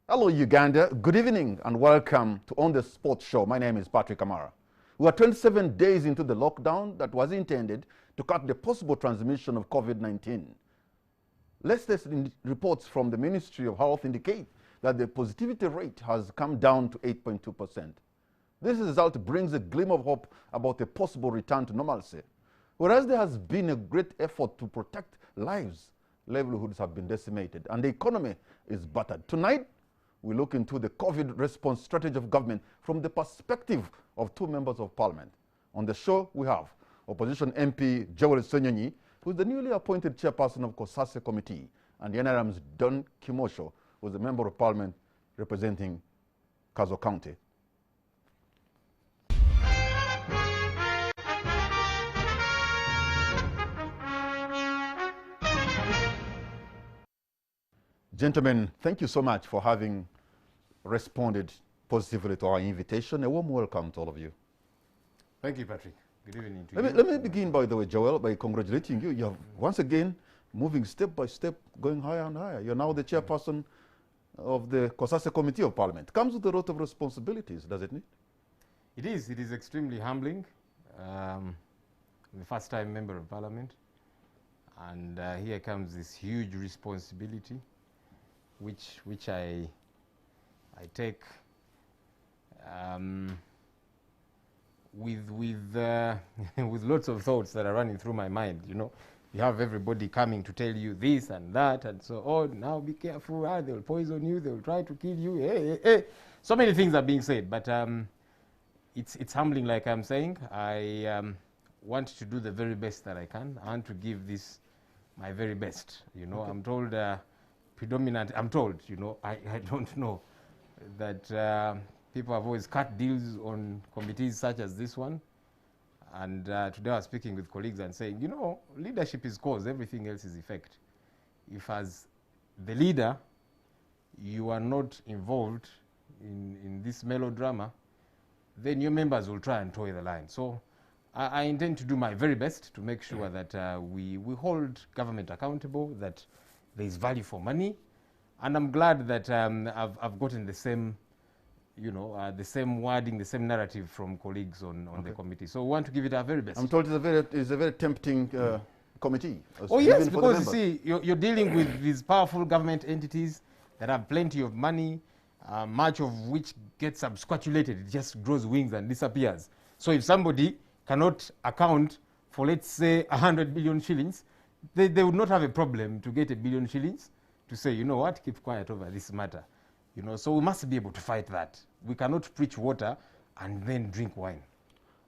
Hello, Uganda. Good evening and welcome to On the Sport Show. My name is Patrick Amara. We are 27 days into the lockdown that was intended to cut the possible transmission of COVID-19. Latest reports from the Ministry of Health indicate that the positivity rate has come down to 8.2%. This result brings a glimmer of hope about a possible return to normalcy. Whereas there has been a great effort to protect lives, livelihoods have been decimated and the economy is battered. Tonight, we look into the COVID response strategy of government from the perspective of two members of parliament. On the show, we have opposition MP Joel Ssenyonyi, who is the newly appointed chairperson of COSASE committee, and the NRM's Don Kimosho, who is a member of parliament representing Kazo County. Gentlemen, thank you so much for having responded positively to our invitation. A warm welcome to all of you. Thank you, Patrick. Good evening to you. Let me begin, by the way, Joel, by congratulating you. You have once again moving step by step, going higher and higher. You're now the chairperson of the COSASE Committee of Parliament. Comes with a lot of responsibilities, does it not? It is extremely humbling. I'm the first time member of Parliament, and here comes this huge responsibility, which I take with with lots of thoughts that are running through my mind. You know, you have everybody coming to tell you this and that and so on. Now be careful, they'll poison you, they'll try to kill you. Hey. So many things are being said, but it's humbling, like I'm saying. I want to do the very best that I can. I want to give this my very best. You know, okay. I'm told you know, I don't know, that people have always cut deals on committees such as this one. And today I was speaking with colleagues and saying, you know, leadership is cause, everything else is effect. If as the leader, you are not involved in this melodrama, then your members will try and toy the line. So I intend to do my very best to make sure that we hold government accountable, that there is value for money. And I'm glad that I've gotten the same, you know, the same wording, the same narrative from colleagues on the committee. So we want to give it our very best. I'm told it's a very tempting committee. Oh yes, because you see, you're dealing with these powerful government entities that have plenty of money, much of which gets subsquatulated. It just grows wings and disappears. So if somebody cannot account for, let's say, 100 billion shillings, they would not have a problem to get 1 billion shillings to say, you know what, keep quiet over this matter. You know, so we must be able to fight that. We cannot preach water and then drink wine.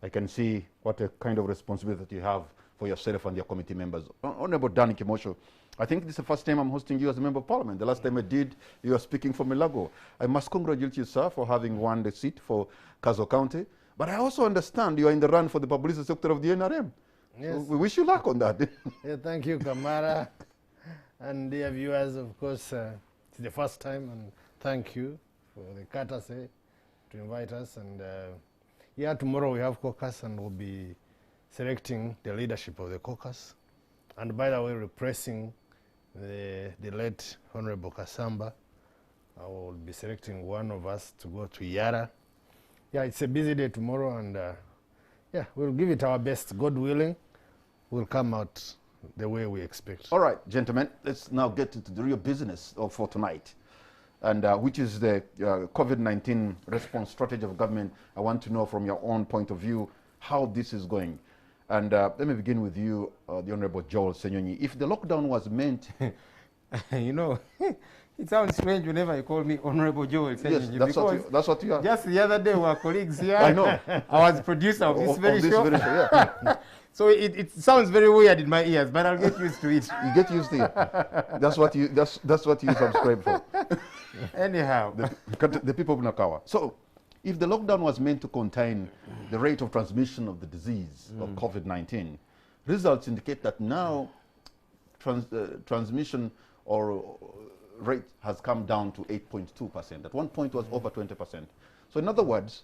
I can see what a kind of responsibility that you have for yourself and your committee members. Honorable Dan Kimosho, I think this is the first time I'm hosting you as a member of parliament. The last time I did, you were speaking from Milago. I must congratulate you, sir, for having won the seat for Kazo County. But I also understand you are in the run for the publicity sector of the NRM. Yes. So we wish you luck on that. Yeah, thank you, Kamara. And dear viewers, of course, it's the first time, and thank you for the courtesy to invite us. And yeah, tomorrow we have caucus, and we'll be selecting the leadership of the caucus. And by the way, repressing the late Honorable Kasamba. I will be selecting one of us to go to Yara. Yeah, it's a busy day tomorrow, and yeah, we'll give it our best. God willing, we'll come out the way we expect. All right, gentlemen, let's now get into the real business for tonight, and which is the COVID-19 response strategy of government. I want to know from your own point of view how this is going. And let me begin with you, the Honorable Joel Ssenyonyi. If the lockdown was meant... You know, it sounds strange whenever you call me Honorable Joel Ssenyonyi. Yes, that's what you are. Just the other day we were colleagues here. I know. I was producer of this very show. Yeah. So it sounds very weird in my ears, but I'll get used to it. You get used to it. That's what you subscribe for. Anyhow. The people of Nakawa. So, if the lockdown was meant to contain the rate of transmission of the disease of COVID-19, results indicate that now transmission or rate has come down to 8.2%. At one point it was over 20%. So in other words,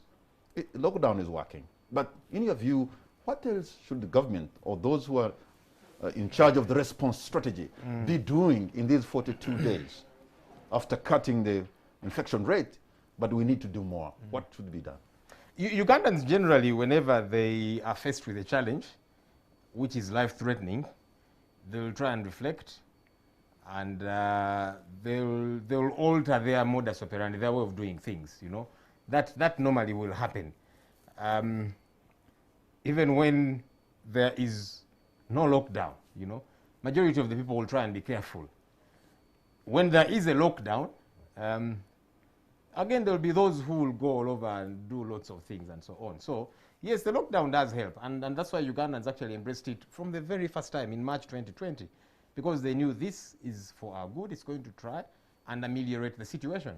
lockdown is working. But in your view, what else should the government or those who are in charge of the response strategy be doing in these 42 days after cutting the infection rate, but we need to do more. What should be done? Ugandans generally, whenever they are faced with a challenge, which is life-threatening, they'll try and reflect, and they'll alter their modus operandi, their way of doing things. You know, that normally will happen, even when there is no lockdown. You know, majority of the people will try and be careful. When there is a lockdown, again, there will be those who will go all over and do lots of things and so on. So, yes, the lockdown does help. And that's why Ugandans actually embraced it from the very first time in March 2020, because they knew this is for our good. It's going to try and ameliorate the situation.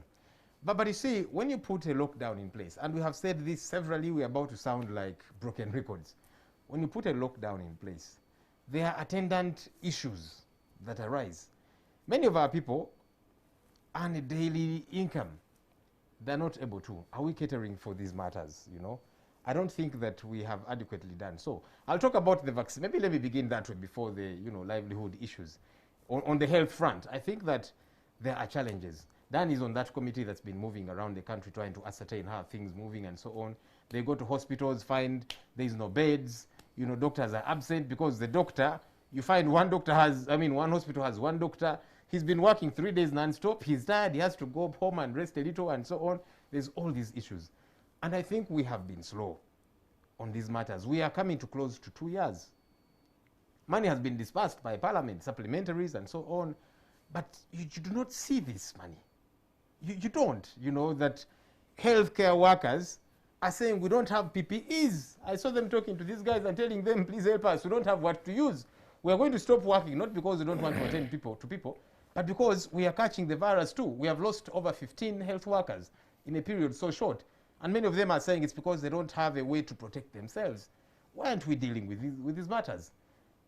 But you see, when you put a lockdown in place, and we have said this severally, we're about to sound like broken records. When you put a lockdown in place, there are attendant issues that arise. Many of our people earn a daily income. They're not able to. Are we catering for these matters, you know? I don't think that we have adequately done so. I'll talk about the vaccine. Maybe let me begin that way before the, you know, livelihood issues. On the health front, I think that there are challenges. Dan is on that committee that's been moving around the country trying to ascertain how things moving and so on. They go to hospitals, find there's no beds, you know, doctors are absent because the doctor, you find one hospital has one doctor. He's been working 3 days non-stop. He's tired. He has to go home and rest a little and so on. There's all these issues. And I think we have been slow on these matters. We are coming to close to 2 years. Money has been dispersed by Parliament, supplementaries and so on. But you do not see this money. You don't. You know that healthcare workers are saying we don't have PPEs. I saw them talking to these guys and telling them, please help us. We don't have what to use. We are going to stop working, not because we don't want to attend people to people, but because we are catching the virus too. We have lost over 15 health workers in a period so short. And many of them are saying it's because they don't have a way to protect themselves. Why aren't we dealing with these matters?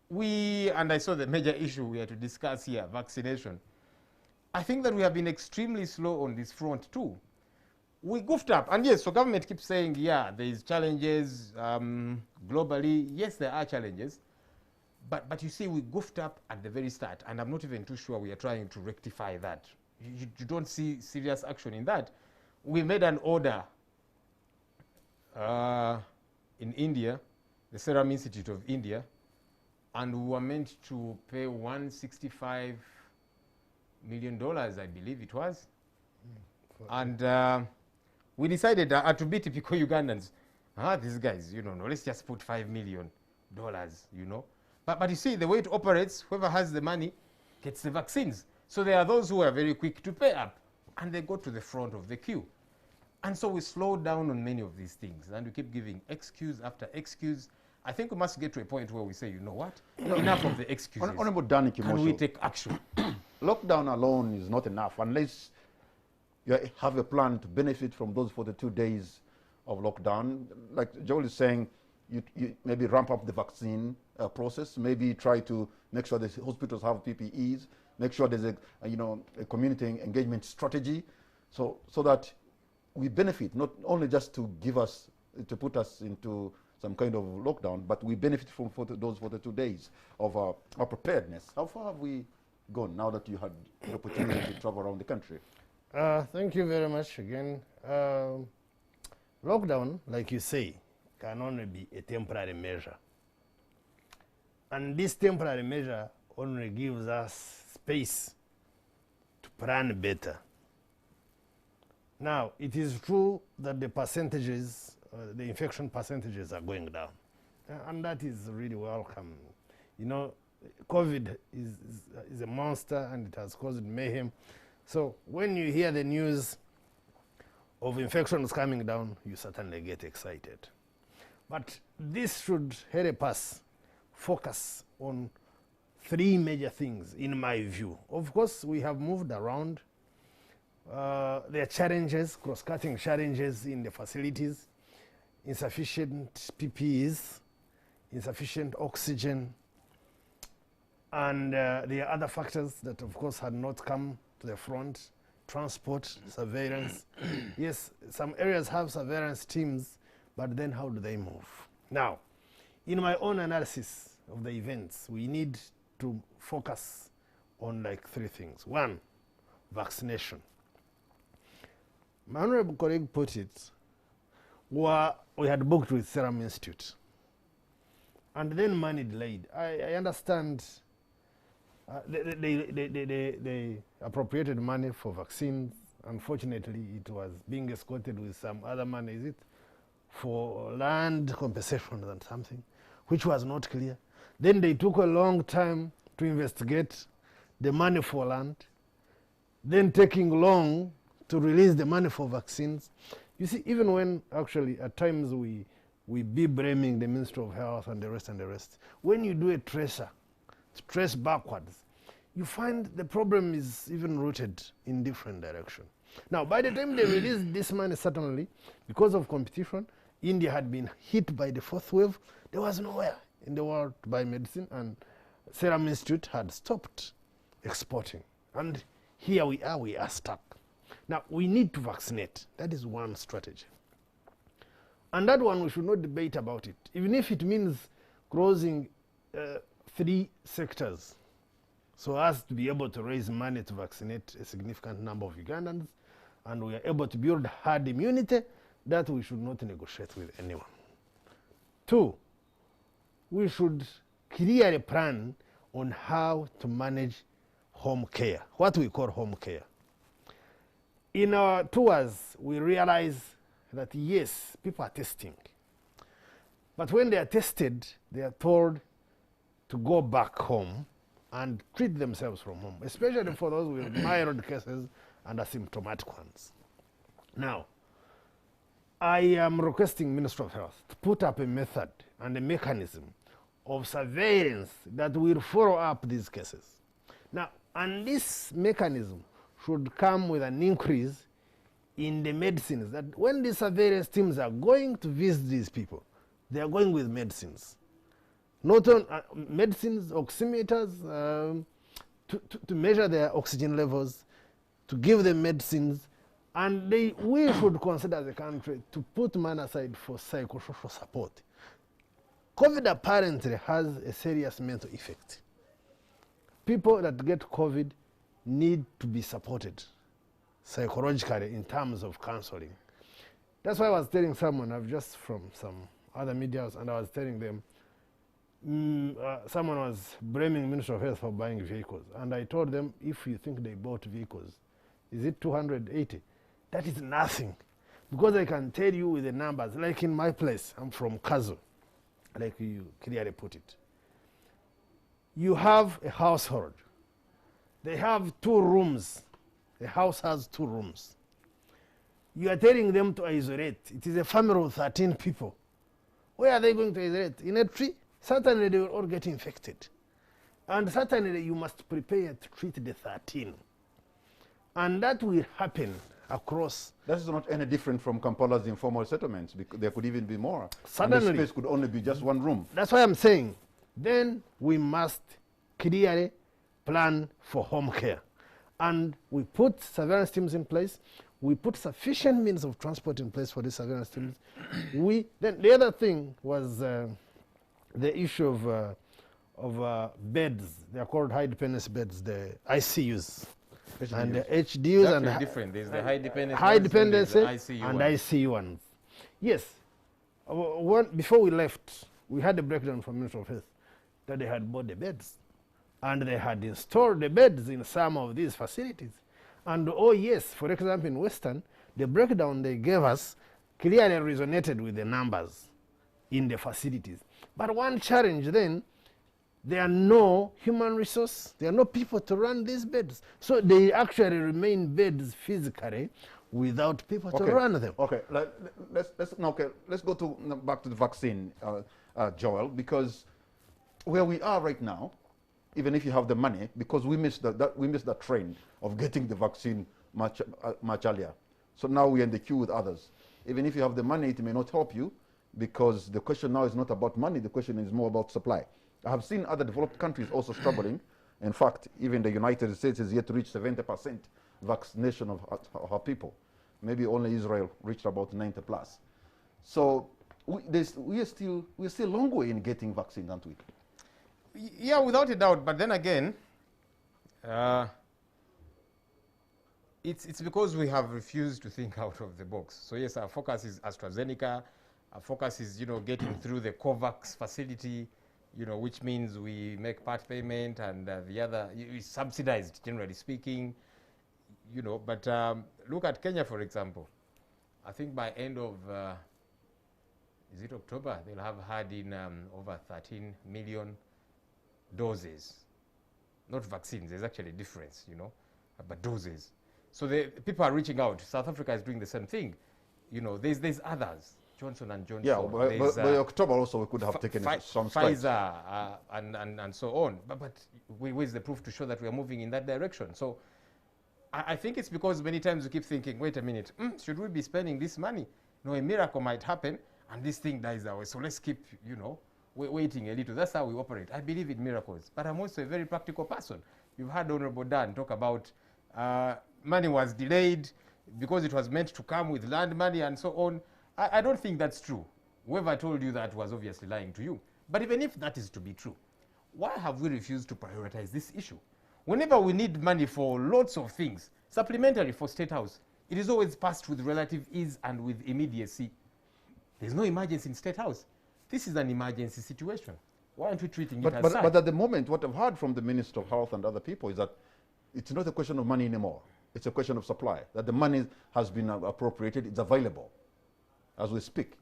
And I saw the major issue we had to discuss here, vaccination. I think that we have been extremely slow on this front too. We goofed up. And yes, so government keeps saying, yeah, there is challenges globally. Yes, there are challenges. But you see, we goofed up at the very start, and I'm not even too sure we are trying to rectify that. You don't see serious action in that. We made an order in India, the Serum Institute of India, and we were meant to pay $165 million, I believe it was. And we decided to be typical Ugandans. These guys, you know, no, let's just put $5 million, you know. But you see, the way it operates, whoever has the money gets the vaccines. So there are those who are very quick to pay up, and they go to the front of the queue. And so we slow down on many of these things, and we keep giving excuse after excuse. I think we must get to a point where we say, you know what, enough of the excuses. Honorable Danny Kimosho, can we take action? Lockdown alone is not enough unless you have a plan to benefit from those 42 days of lockdown. Like Joel is saying, you maybe ramp up the vaccine process, maybe try to make sure the hospitals have PPEs, make sure there's a community engagement strategy, so that we benefit, not only just to put us into some kind of lockdown, but we benefit from those 42 days of our preparedness. How far have we gone now that you had the opportunity to travel around the country? Thank you very much again. Lockdown, like you say, can only be a temporary measure. And this temporary measure only gives us space to plan better. Now, it is true that the percentages, the infection percentages are going down. And that is really welcome. You know, COVID is a monster and it has caused mayhem. So when you hear the news of infections coming down, you certainly get excited. But this should help us focus on 3 major things, in my view. Of course, we have moved around. There are challenges, cross-cutting challenges in the facilities, insufficient PPEs, insufficient oxygen, and there are other factors that, of course, had not come to the front. Transport, surveillance. Yes, some areas have surveillance teams, but then how do they move? Now, in my own analysis of the events, we need to focus on like 3 things. 1, vaccination. my honorable colleague put it, we had booked with Serum Institute. And then money delayed. I understand they appropriated money for vaccines. Unfortunately, it was being escorted with some other money, is it? For land compensation and something, which was not clear. Then they took a long time to investigate the money for land, then taking long to release the money for vaccines. You see, even when actually at times we be blaming the Ministry of Health and the rest, when you do a trace backwards, you find the problem is even rooted in different direction. Now, by the time they released this money, certainly, because of competition, India had been hit by the fourth wave. There was nowhere in the world to buy medicine, and Serum Institute had stopped exporting. And here we are stuck. Now, we need to vaccinate. That is one strategy. And that one, we should not debate about it, even if it means closing 3 sectors so as to be able to raise money to vaccinate a significant number of Ugandans, and we are able to build herd immunity. That we should not negotiate with anyone. 2, we should clearly plan on how to manage home care, what we call home care. In our tours, we realize that yes, people are testing. But when they are tested, they are told to go back home and treat themselves from home, especially for those with mild cases and asymptomatic ones. Now, I am requesting Ministry of Health to put up a method and a mechanism of surveillance that will follow up these cases. Now, and this mechanism should come with an increase in the medicines, that when the surveillance teams are going to visit these people, they are going with medicines. Not on medicines, oximeters, to measure their oxygen levels, to give them medicines. And we should consider as a country to put money aside for psychosocial support. COVID apparently has a serious mental effect. People that get COVID need to be supported psychologically in terms of counseling. That's why I was telling someone, I've just from some other medias, and I was telling them, someone was blaming Ministry of Health for buying vehicles. And I told them, if you think they bought vehicles, is it 280? That is nothing. Because I can tell you with the numbers, like in my place, I'm from Kazu, like you clearly put it. You have a household. They have 2 rooms. The house has 2 rooms. You are telling them to isolate. It is a family of 13 people. Where are they going to isolate? In a tree? Certainly they will all get infected. And certainly you must prepare to treat the 13. And that will happen across. That is not any different from Kampala's informal settlements, because there could even be more. Certainly. And the space could only be just 1 room. That's why I'm saying, then we must clearly plan for home care. And we put surveillance teams in place. We put sufficient means of transport in place for the surveillance teams. Then the other thing was the issue of beds. They are called high dependency beds, the ICUs. And the HDUs and different. There's the high dependency ICU and ones. ICU ones. Yes. Before we left, we had a breakdown from Ministry of Health that they had bought the beds. And they had installed the beds in some of these facilities. And oh yes, for example, in Western, the breakdown they gave us clearly resonated with the numbers in the facilities. But one challenge then, there are no human resource, there are no people to run these beds. So they actually remain beds physically without people to run them. Okay, let's go back to the vaccine, Joel, because where we are right now, even if you have the money, because we missed that train of getting the vaccine much earlier. So now we're in the queue with others. Even if you have the money, it may not help you, because the question now is not about money, the question is more about supply. I have seen other developed countries also struggling. In fact, even the United States is yet to reach 70% vaccination of her people. Maybe only Israel reached about 90 plus. So we are still a long way in getting vaccines, aren't we? Yeah, without a doubt. But then again, It's because we have refused to think out of the box. So yes, our focus is AstraZeneca. Our focus is, getting through the COVAX facility, which means we make part payment and the other is subsidized, generally speaking, But look at Kenya, for example. I think by end of, is it October, they'll have had in over 13 million doses. Not vaccines, there's actually a difference, but doses. So the people are reaching out. South Africa is doing the same thing. There's others. Johnson and Johnson. Yeah, by October also we could have taken some strides. Pfizer and so on. But where's the proof to show that we are moving in that direction? So I think it's because many times we keep thinking, wait a minute, should we be spending this money? No, a miracle might happen and this thing dies away. So let's keep, waiting a little. That's how we operate. I believe in miracles, but I'm also a very practical person. You've heard Honorable Dan talk about money was delayed because it was meant to come with land money and so on. I don't think that's true. Whoever told you that was obviously lying to you. But even if that is to be true, why have we refused to prioritize this issue? Whenever we need money for lots of things, supplementary for State House, it is always passed with relative ease and with immediacy. There's no emergency in State House. This is an emergency situation. Why aren't we treating it as such? But at the moment, what I've heard from the Minister of Health and other people is that it's not a question of money anymore. It's a question of supply, that the money has been appropriated, it's available as we speak.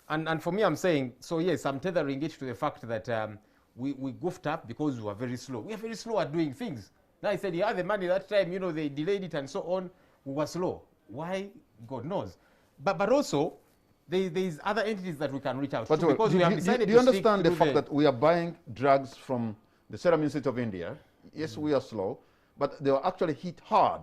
And for me, I'm saying, so yes, I'm tethering it to the fact that we goofed up because we were very slow. We are very slow at doing things. Now I said, yeah, the money that time, they delayed it and so on. We were slow. Why? God knows. But also, there's other entities that we can reach out to because we have decided do you understand the fact that we are buying drugs from the Serum Institute of India? Yes, we are slow, but they were actually hit hard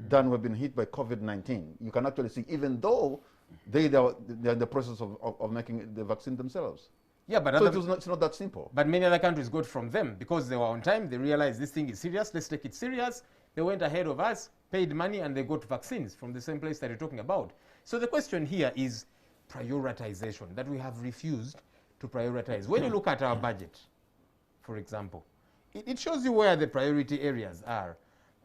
than we've been hit by COVID-19. You can actually see, even though they're in the process of making the vaccine themselves. Yeah, but so it's not that simple. But many other countries got from them because they were on time. They realized this thing is serious. Let's take it serious. They went ahead of us, paid money, and they got vaccines from the same place that you're talking about. So the question here is prioritization, that we have refused to prioritize. When you look at our budget, for example, it shows you where the priority areas are.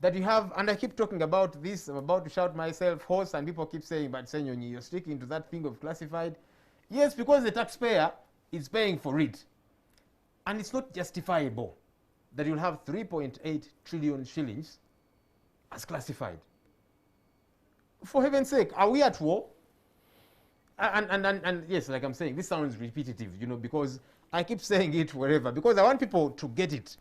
That you have, and I keep talking about this, I'm about to shout myself hoarse, and people keep saying, but Ssenyonyi, you're sticking to that thing of classified. Yes, because the taxpayer is paying for it. And it's not justifiable that you'll have 3.8 trillion shillings as classified. For heaven's sake, are we at war? And yes, like I'm saying, this sounds repetitive, because I keep saying it wherever, because I want people to get it,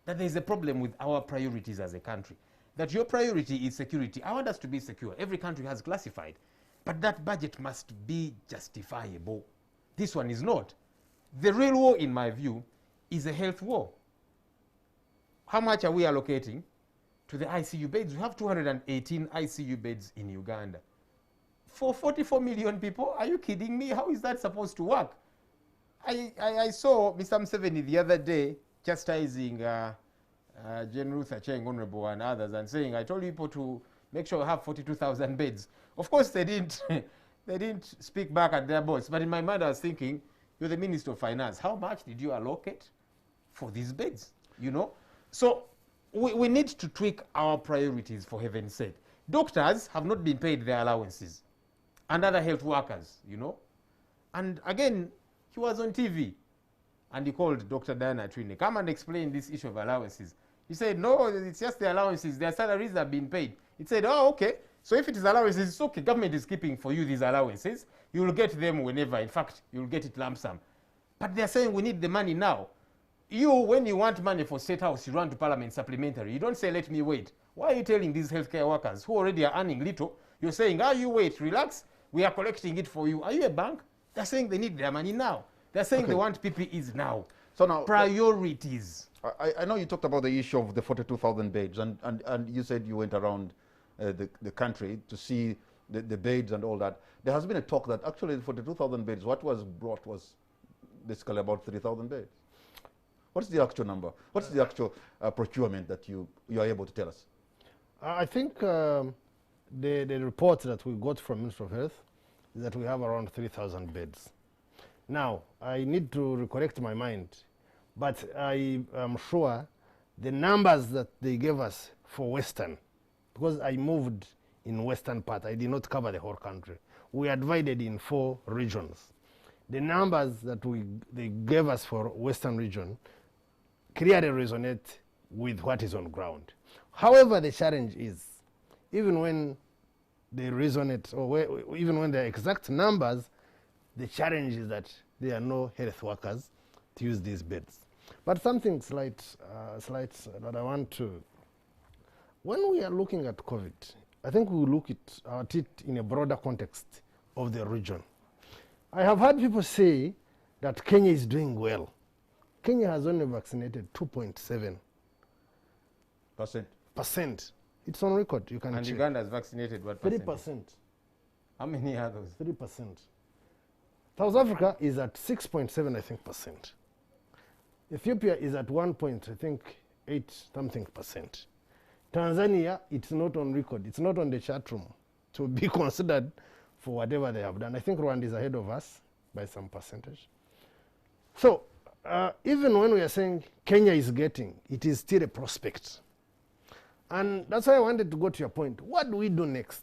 that there's a problem with our priorities as a country. That your priority is security. I want us to be secure. Every country has classified. But that budget must be justifiable. This one is not. The real war, in my view, is a health war. How much are we allocating to the ICU beds? We have 218 ICU beds in Uganda. For 44 million people, are you kidding me? How is that supposed to work? I saw Mr. Museveni the other day chastising Jane Ruth Acheng, Honorable, and others, and saying, I told people to make sure we have 42,000 beds. Of course, they didn't speak back at their boss. But in my mind, I was thinking, you're the Minister of Finance. How much did you allocate for these beds? So we need to tweak our priorities, for heaven's sake. Doctors have not been paid their allowances, and other health workers, And again, he was on TV, and he called Dr. Diana Twine, come and explain this issue of allowances. He said, no, it's just the allowances. Their salaries have been paid. He said, oh, okay. So if it is allowances, it's okay. Government is keeping for you these allowances. You will get them whenever. In fact, you will get it lump sum. But they're saying we need the money now. You, when you want money for State House, you run to Parliament supplementary. You don't say, let me wait. Why are you telling these healthcare workers who already are earning little? You're saying, you wait, relax. We are collecting it for you. Are you a bank? They're saying they need their money now. They're saying they want PPEs now. So now, priorities. I know you talked about the issue of the 42,000 beds, and you said you went around the country to see the beds and all that. There has been a talk that actually the 42,000 beds, what was brought was basically about 3,000 beds. What's the actual number? What's the actual procurement that you are able to tell us? I think the report that we got from Ministry of Health is that we have around 3,000 beds. Now, I need to recorrect my mind, but I am sure the numbers that they gave us for Western because I moved in western part, I did not cover the whole country. We are divided in 4 regions. The numbers that they gave us for western region clearly resonate with what is on ground. However, the challenge is, even when they resonate, or even when they're exact numbers, the challenge is that there are no health workers to use these beds. But something slight that I want to, when we are looking at COVID, I think we look at it in a broader context of the region. I have heard people say that Kenya is doing well. Kenya has only vaccinated 2.7%. It's on record. You can And check. Uganda has vaccinated what 3%. How many are those? 3%. South Africa is at 6.7, I think, percent. Ethiopia is at 1.8 something percent. Tanzania, it's not on record. It's not on the chat room to be considered for whatever they have done. I think Rwanda is ahead of us by some percentage. So even when we are saying Kenya is getting, it is still a prospect. And that's why I wanted to go to your point. What do we do next?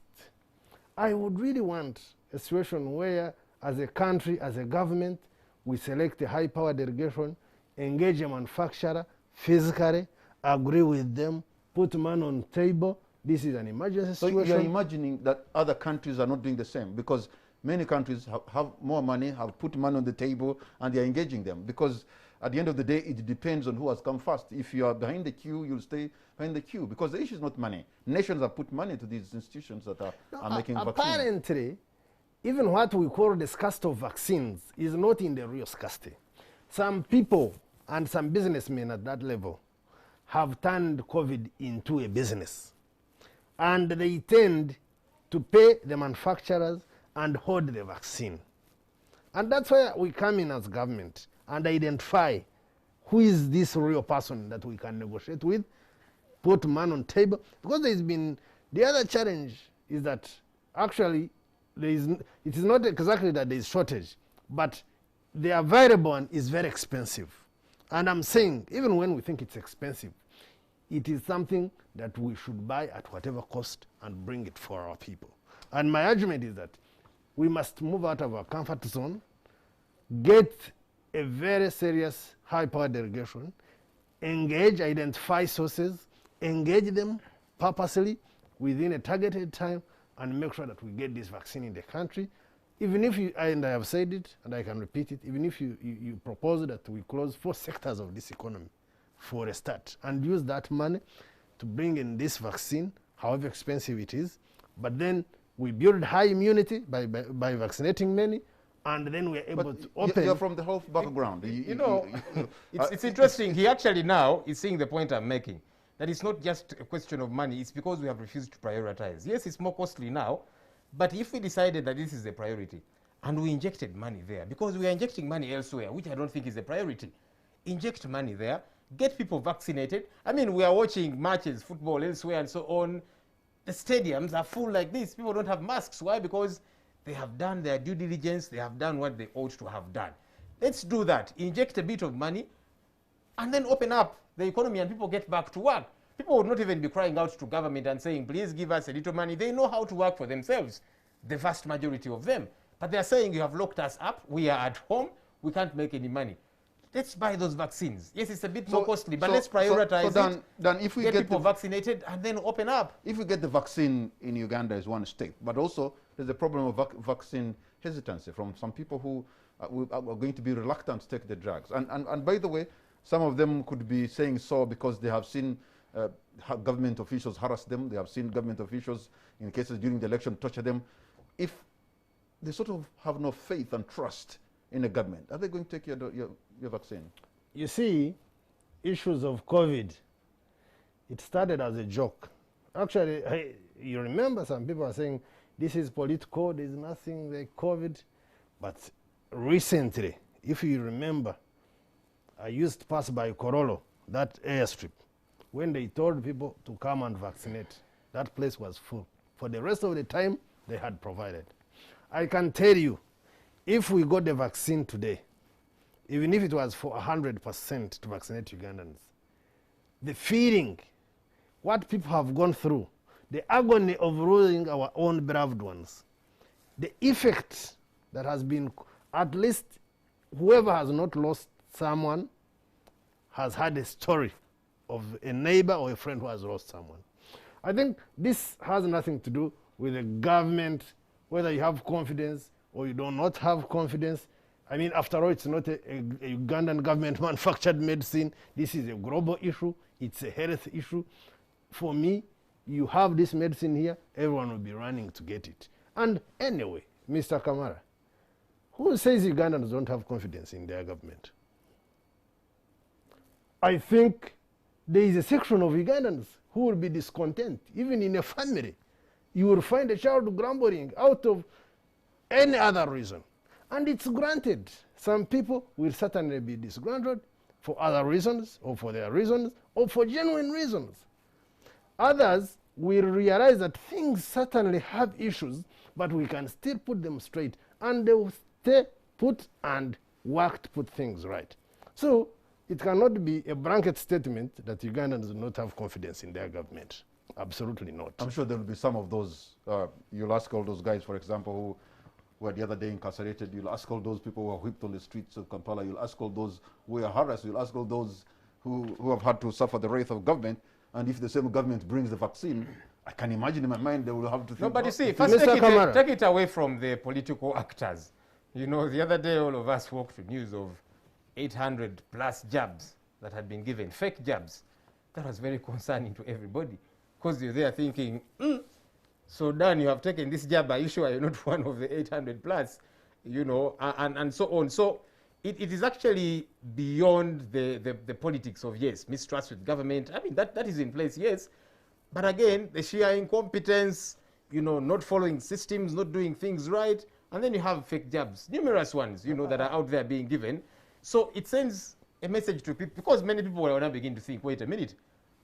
I would really want a situation where, as a country, as a government, we select a high-power delegation, engage a manufacturer physically, agree with them, put money on the table. This is an emergency situation. So you're imagining that other countries are not doing the same, because many countries have more money, have put money on the table, and they're engaging them. Because at the end of the day, it depends on who has come first. If you are behind the queue, you'll stay behind the queue, because the issue is not money. Nations have put money to these institutions that are making vaccines. Apparently, even what we call the scarcity of vaccines is not in the real scarcity. Some people and some businessmen at that level have turned COVID into a business. And they tend to pay the manufacturers and hold the vaccine. And that's why we come in as government and identify who is this real person that we can negotiate with, put money on table. Because there's been, the other challenge is that actually it is not exactly that there is shortage, but the available one is very expensive. And I'm saying, even when we think it's expensive, it is something that we should buy at whatever cost and bring it for our people. And my argument is that we must move out of our comfort zone, get a very serious high-power delegation, engage, identify sources, engage them purposely within a targeted time, and make sure that we get this vaccine in the country. Even if you, and I have said it, and I can repeat it, even if you propose that we close 4 sectors of this economy for a start, and use that money to bring in this vaccine, however expensive it is, but then we build high immunity by vaccinating many, and then we're able to open. You're from the health background. It's interesting. He actually now is seeing the point I'm making, that it's not just a question of money, it's because we have refused to prioritize. Yes, it's more costly now, but if we decided that this is a priority, and we injected money there, because we are injecting money elsewhere, which I don't think is a priority, inject money there, get people vaccinated. I mean, we are watching matches, football elsewhere and so on. The stadiums are full like this. People don't have masks. Why? Because they have done their due diligence. They have done what they ought to have done. Let's do that. Inject a bit of money and then open up the economy and people get back to work. People would not even be crying out to government and saying, please give us a little money. They know how to work for themselves, the vast majority of them. But they're saying, you have locked us up. We are at home. We can't make any money. Let's buy those vaccines. Yes, it's a bit more costly, but let's prioritize then if we get people vaccinated and then open up. If we get the vaccine in Uganda is one state, but also there's a problem of vaccine hesitancy from some people who are going to be reluctant to take the drugs. And by the way, some of them could be saying so because they have seen government officials harass them. They have seen government officials, in cases during the election, torture them. If they sort of have no faith and trust in the government, are they going to take your vaccine? You see, issues of COVID, it started as a joke. Actually, you remember some people are saying, this is political, there's nothing like COVID. But recently, if you remember, I used to pass by Korolo, that airstrip. When they told people to come and vaccinate, that place was full. For the rest of the time, they had provided. I can tell you, if we got the vaccine today, even if it was for 100% to vaccinate Ugandans, the feeling, what people have gone through, the agony of losing our own beloved ones, the effect that has been, at least whoever has not lost someone has had a story of a neighbor or a friend who has lost someone. I think this has nothing to do with the government, whether you have confidence or you do not have confidence. I mean, after all, it's not a Ugandan government manufactured medicine. This is a global issue. It's a health issue. For me, you have this medicine here, everyone will be running to get it. And anyway, Mr. Kamara, who says Ugandans don't have confidence in their government? I think there is a section of Ugandans who will be discontent. Even in a family, you will find a child grumbling out of any other reason. And it's granted. Some people will certainly be disgruntled for other reasons, or for their reasons, or for genuine reasons. Others will realize that things certainly have issues, but we can still put them straight, and they will stay put and work to put things right. So it cannot be a blanket statement that Ugandans do not have confidence in their government. Absolutely not. I'm sure there will be some of those. You'll ask all those guys, for example, who were the other day incarcerated. You'll ask all those people who were whipped on the streets of Kampala. You'll ask all those who were harassed. You'll ask all those who have had to suffer the wrath of government. And if the same government brings the vaccine, I can imagine in my mind they will have to think. No, but you see, if first take it away from the political actors. You know, the other day all of us walked with news of 800 plus jabs that had been given, fake jabs. That was very concerning to everybody, because you're there thinking, so Dan, you have taken this jab, are you sure you're not one of the 800 plus? You know, and so on. So it is actually beyond the politics of, yes, mistrust with government. I mean, that is in place, yes. But again, the sheer incompetence, you know, not following systems, not doing things right. And then you have fake jabs, numerous ones, you know, that are out there being given. So it sends a message to people, because many people will now begin to think, wait a minute,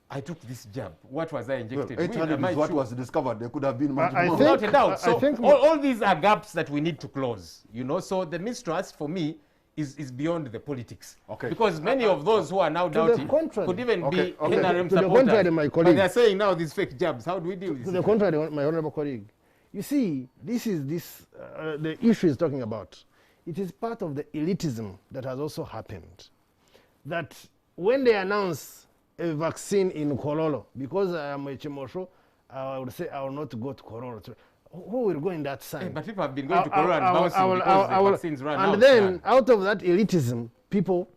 I took this jab. What was I injected with? 800 is what was discovered. There could have been much more. Without a doubt. So all these are gaps that we need to close, you know. So the mistrust, for me, is beyond the politics. Okay. Because many of those who are now doubting could even be NRM to supporters. the contrary, my colleague. But they're saying now these fake jabs. How do we deal with To this? the contrary, my honorable colleague, you see, the issue is talking about. It is part of the elitism that has also happened. That when they announce a vaccine in Kololo, because I am a Kimosho, I would say I will not go to Kololo. Who will go in that sign? But people have been going to Kololo and bouncing because the vaccines run out. And then, out of that elitism, people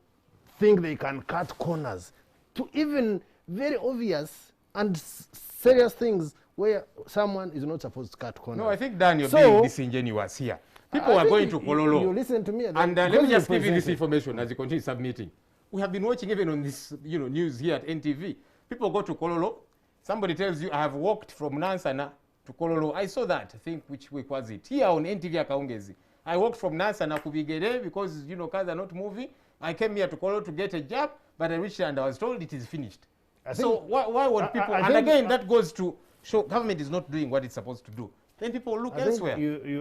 think they can cut corners to even very obvious and serious things where someone is not supposed to cut corners. No, I think, Dan, you're being disingenuous here. People are going to Kololo. You listen to me. And let me just give you this information as you continue submitting. We have been watching even on this, you know, news here at NTV. People go to Kololo. Somebody tells you, I have walked from Nansana to Kololo. I saw that. I think which week was it? Here on NTV Akaungezi. I walked from Nansana to Bigede because, you know, cars are not moving. I came here to Kololo to get a jab, but I reached and I was told it is finished. So why would people? And again, that goes to show government is not doing what it's supposed to do. Then people look elsewhere.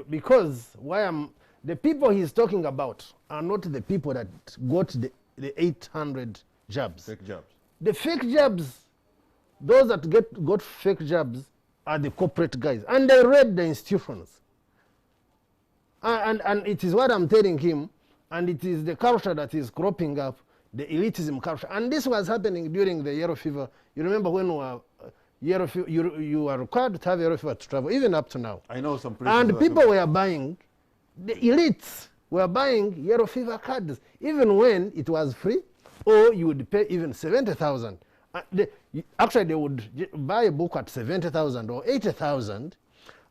Because the people he's talking about are not the people that got the 800 jabs. Fake jabs. The fake jabs, those that got fake jabs are the corporate guys. And they read the institutions. And it is what I'm telling him, and it is the culture that is cropping up, the elitism culture. And this was happening during the yellow fever. You remember when you are required to have yellow fever to travel, even up to now. I know some places. And people were buying, the elites were buying yellow fever cards, even when it was free, or you would pay even 70,000. Actually, they would buy a book at 70,000 or 80,000,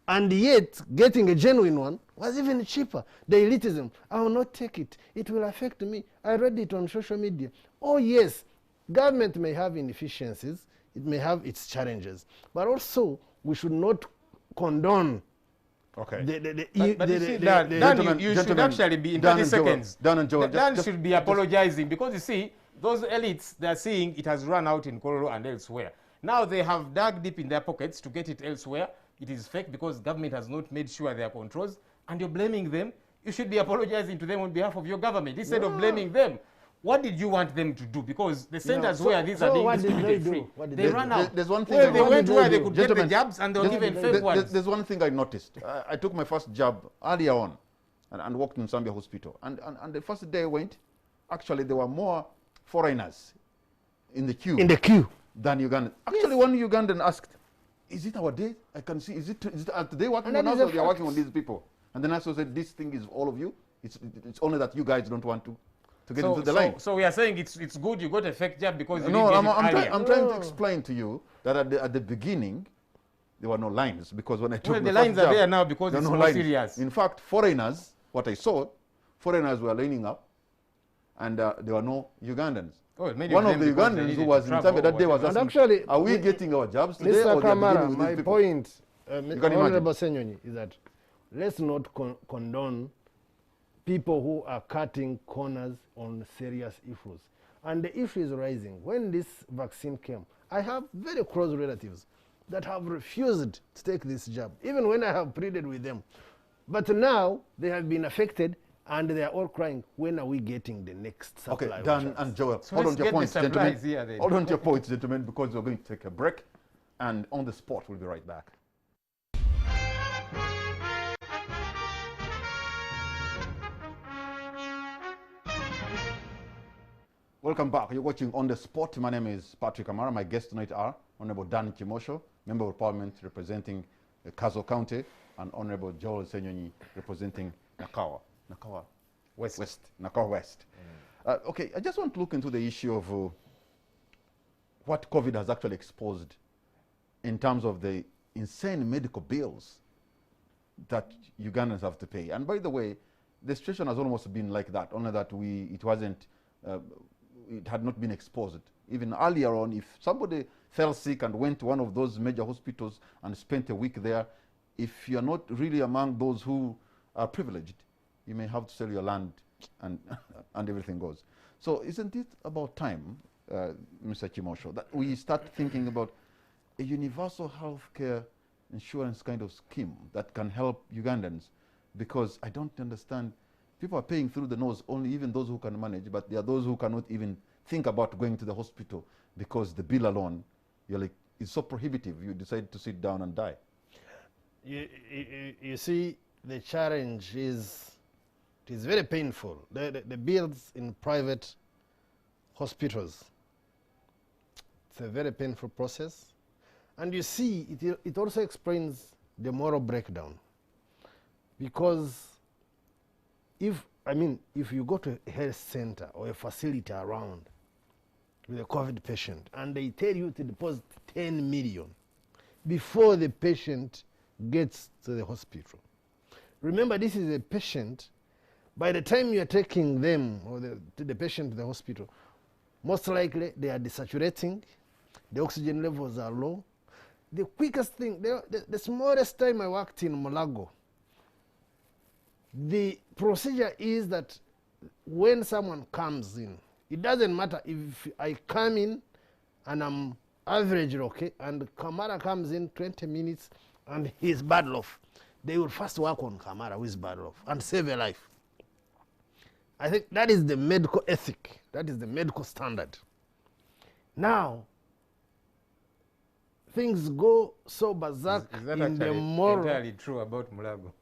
and yet getting a genuine one was even cheaper. The elitism, I will not take it. It will affect me. I read it on social media. Oh yes, government may have inefficiencies. It may have its challenges. But also, we should not condone. Okay. Dan, you should actually be, in 30 seconds, Dan should be apologizing, because you see, those elites, they're seeing it has run out in Kololo and elsewhere. Now they have dug deep in their pockets to get it elsewhere. It is fake because government has not made sure there are controls, and you're blaming them. You should be apologizing to them on behalf of your government instead of blaming them. What did you want them to do? Because the centers so- where these so are being what did they distributed do? free, What did they they do? ran out. There's one thing Well, I they want- went did where they they do? could get the Gentlemen, jabs and they were given Gentlemen, fake ones. There's one thing I noticed. I took my first jab earlier on and worked in Zambia Hospital. And the first day I went, actually there were more foreigners in the queue In the queue. than Ugandans. Actually, one Ugandan asked, is it our day? I can see, is it are they working And on that us is or a they are working on fact. these people? And the nurse said, this thing is all of you. It's only that you guys don't want to get into the line. So we are saying it's good you got a fake jab because you No, didn't I'm get it earlier. trying to explain to you that at the beginning, there were no lines because when I took Well, my the first lines are jab, there now because there it's were no more lines. serious. In fact, foreigners, what I saw, foreigners were lining up, and there were no Ugandans. Oh, many One of of them the because they Ugandans who needed was to in travel Zambia that day or was whatever. And asking, actually, are we mi- getting our jabs today Mr. or they are beginning Kamara, with my these people? point, can imagine. Honorable Ssenyonyi, is that let's not condone people who are cutting corners on serious issues. And the issue is rising. When this vaccine came, I have very close relatives that have refused to take this jab, even when I have pleaded with them. But now they have been affected and they are all crying, when are we getting the next supply? Okay, of Dan jabs? and Joel, So hold on let's to your get the points, gentlemen. supplies here then. Hold on to your points, gentlemen, because we're going to take a break. And on the spot, we'll be right back. Welcome back. You're watching On the Spot. My name is Patrick Amara. My guests tonight are Honorable Dan Kimosho, Member of Parliament representing Kazo County, and Honorable Joel Ssenyonyi representing Nakawa West. Nakawa West. Okay, I just want to look into the issue of what COVID has actually exposed in terms of the insane medical bills that Ugandans have to pay. And by the way, the situation has almost been like that, only that it had not been exposed. Even earlier on, if somebody fell sick and went to one of those major hospitals and spent a week there, if you're not really among those who are privileged, you may have to sell your land and, and everything goes. So isn't it about time, Mr. Kimosho, that we start thinking about a universal health care insurance kind of scheme that can help Ugandans? Because I don't understand, people are paying through the nose, only even those who can manage, but there are those who cannot even think about going to the hospital because the bill alone, you're like, is so prohibitive, you decide to sit down and die. You see, the challenge is, it is very painful. The bills in private hospitals, it's a very painful process. And you see, it also explains the moral breakdown. Because if you go to a health center or a facility around with a COVID patient and they tell you to deposit 10 million before the patient gets to the hospital. Remember, this is a patient. By the time you are taking them or the patient to the hospital, most likely they are desaturating, the oxygen levels are low. The quickest thing, the smallest time I worked in Mulago, the procedure is that when someone comes in, it doesn't matter if I come in and I'm average okay, and Kamara comes in 20 minutes and he's bad off. They will first work on Kamara who is bad off and save a life. I think that is the medical ethic. That is the medical standard. Now, things go so berserk Is that in the actually moral. entirely true about Mulago?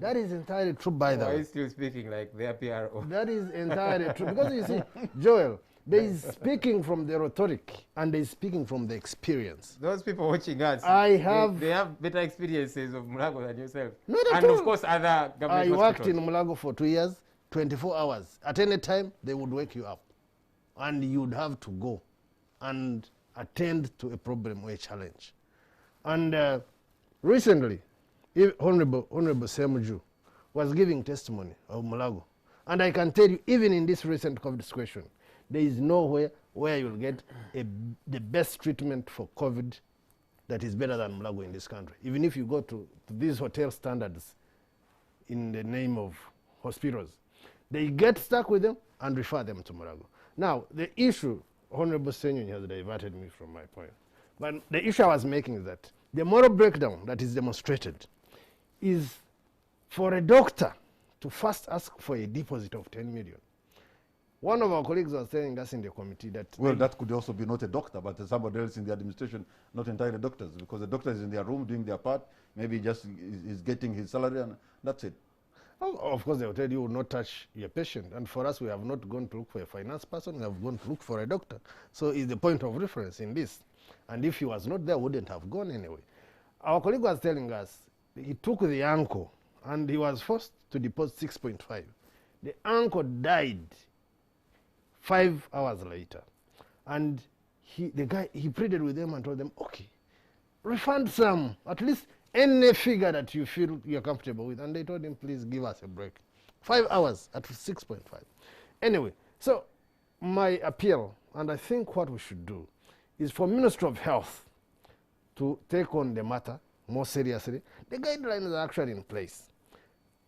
That is entirely true, by the Why are way. you still speaking like their PRO? That is entirely true. Because you see, Joel, there is speaking from the rhetoric and there is speaking from the experience. Those people watching us, I have- they have better experiences of Mulago than yourself. Not at and all. of course other government I worked in hospitals. Mulago for 2 years, 24 hours. At any time, they would wake you up. And you'd have to go and attend to a problem or a challenge. And recently, Honorable Semuju was giving testimony of Mulago. And I can tell you, even in this recent COVID situation, there is nowhere where you'll get the best treatment for COVID that is better than Mulago in this country. Even if you go to these hotel standards in the name of hospitals, they get stuck with them and refer them to Mulago. Now, the issue, Honorable Ssenyonyi has diverted me from my point. But the issue I was making is that the moral breakdown that is demonstrated is for a doctor to first ask for a deposit of 10 million. One of our colleagues was telling us in the committee that... Well, that could also be not a doctor, but somebody else in the administration, not entirely doctors, because the doctor is in their room doing their part, maybe just is getting his salary and that's it. Oh, of course, they will tell you not touch your patient. And for us, we have not gone to look for a finance person, we have gone to look for a doctor. So it's the point of reference in this. And if he was not there, wouldn't have gone anyway. Our colleague was telling us he took the uncle and he was forced to deposit 6.5. The uncle died 5 hours later. And the guy pleaded with them and told them, okay, refund some, at least any figure that you feel you're comfortable with. And they told him, please give us a break. 5 hours at 6.5. Anyway, so my appeal, and I think what we should do, is for Ministry of Health to take on the matter more seriously. The guidelines are actually in place.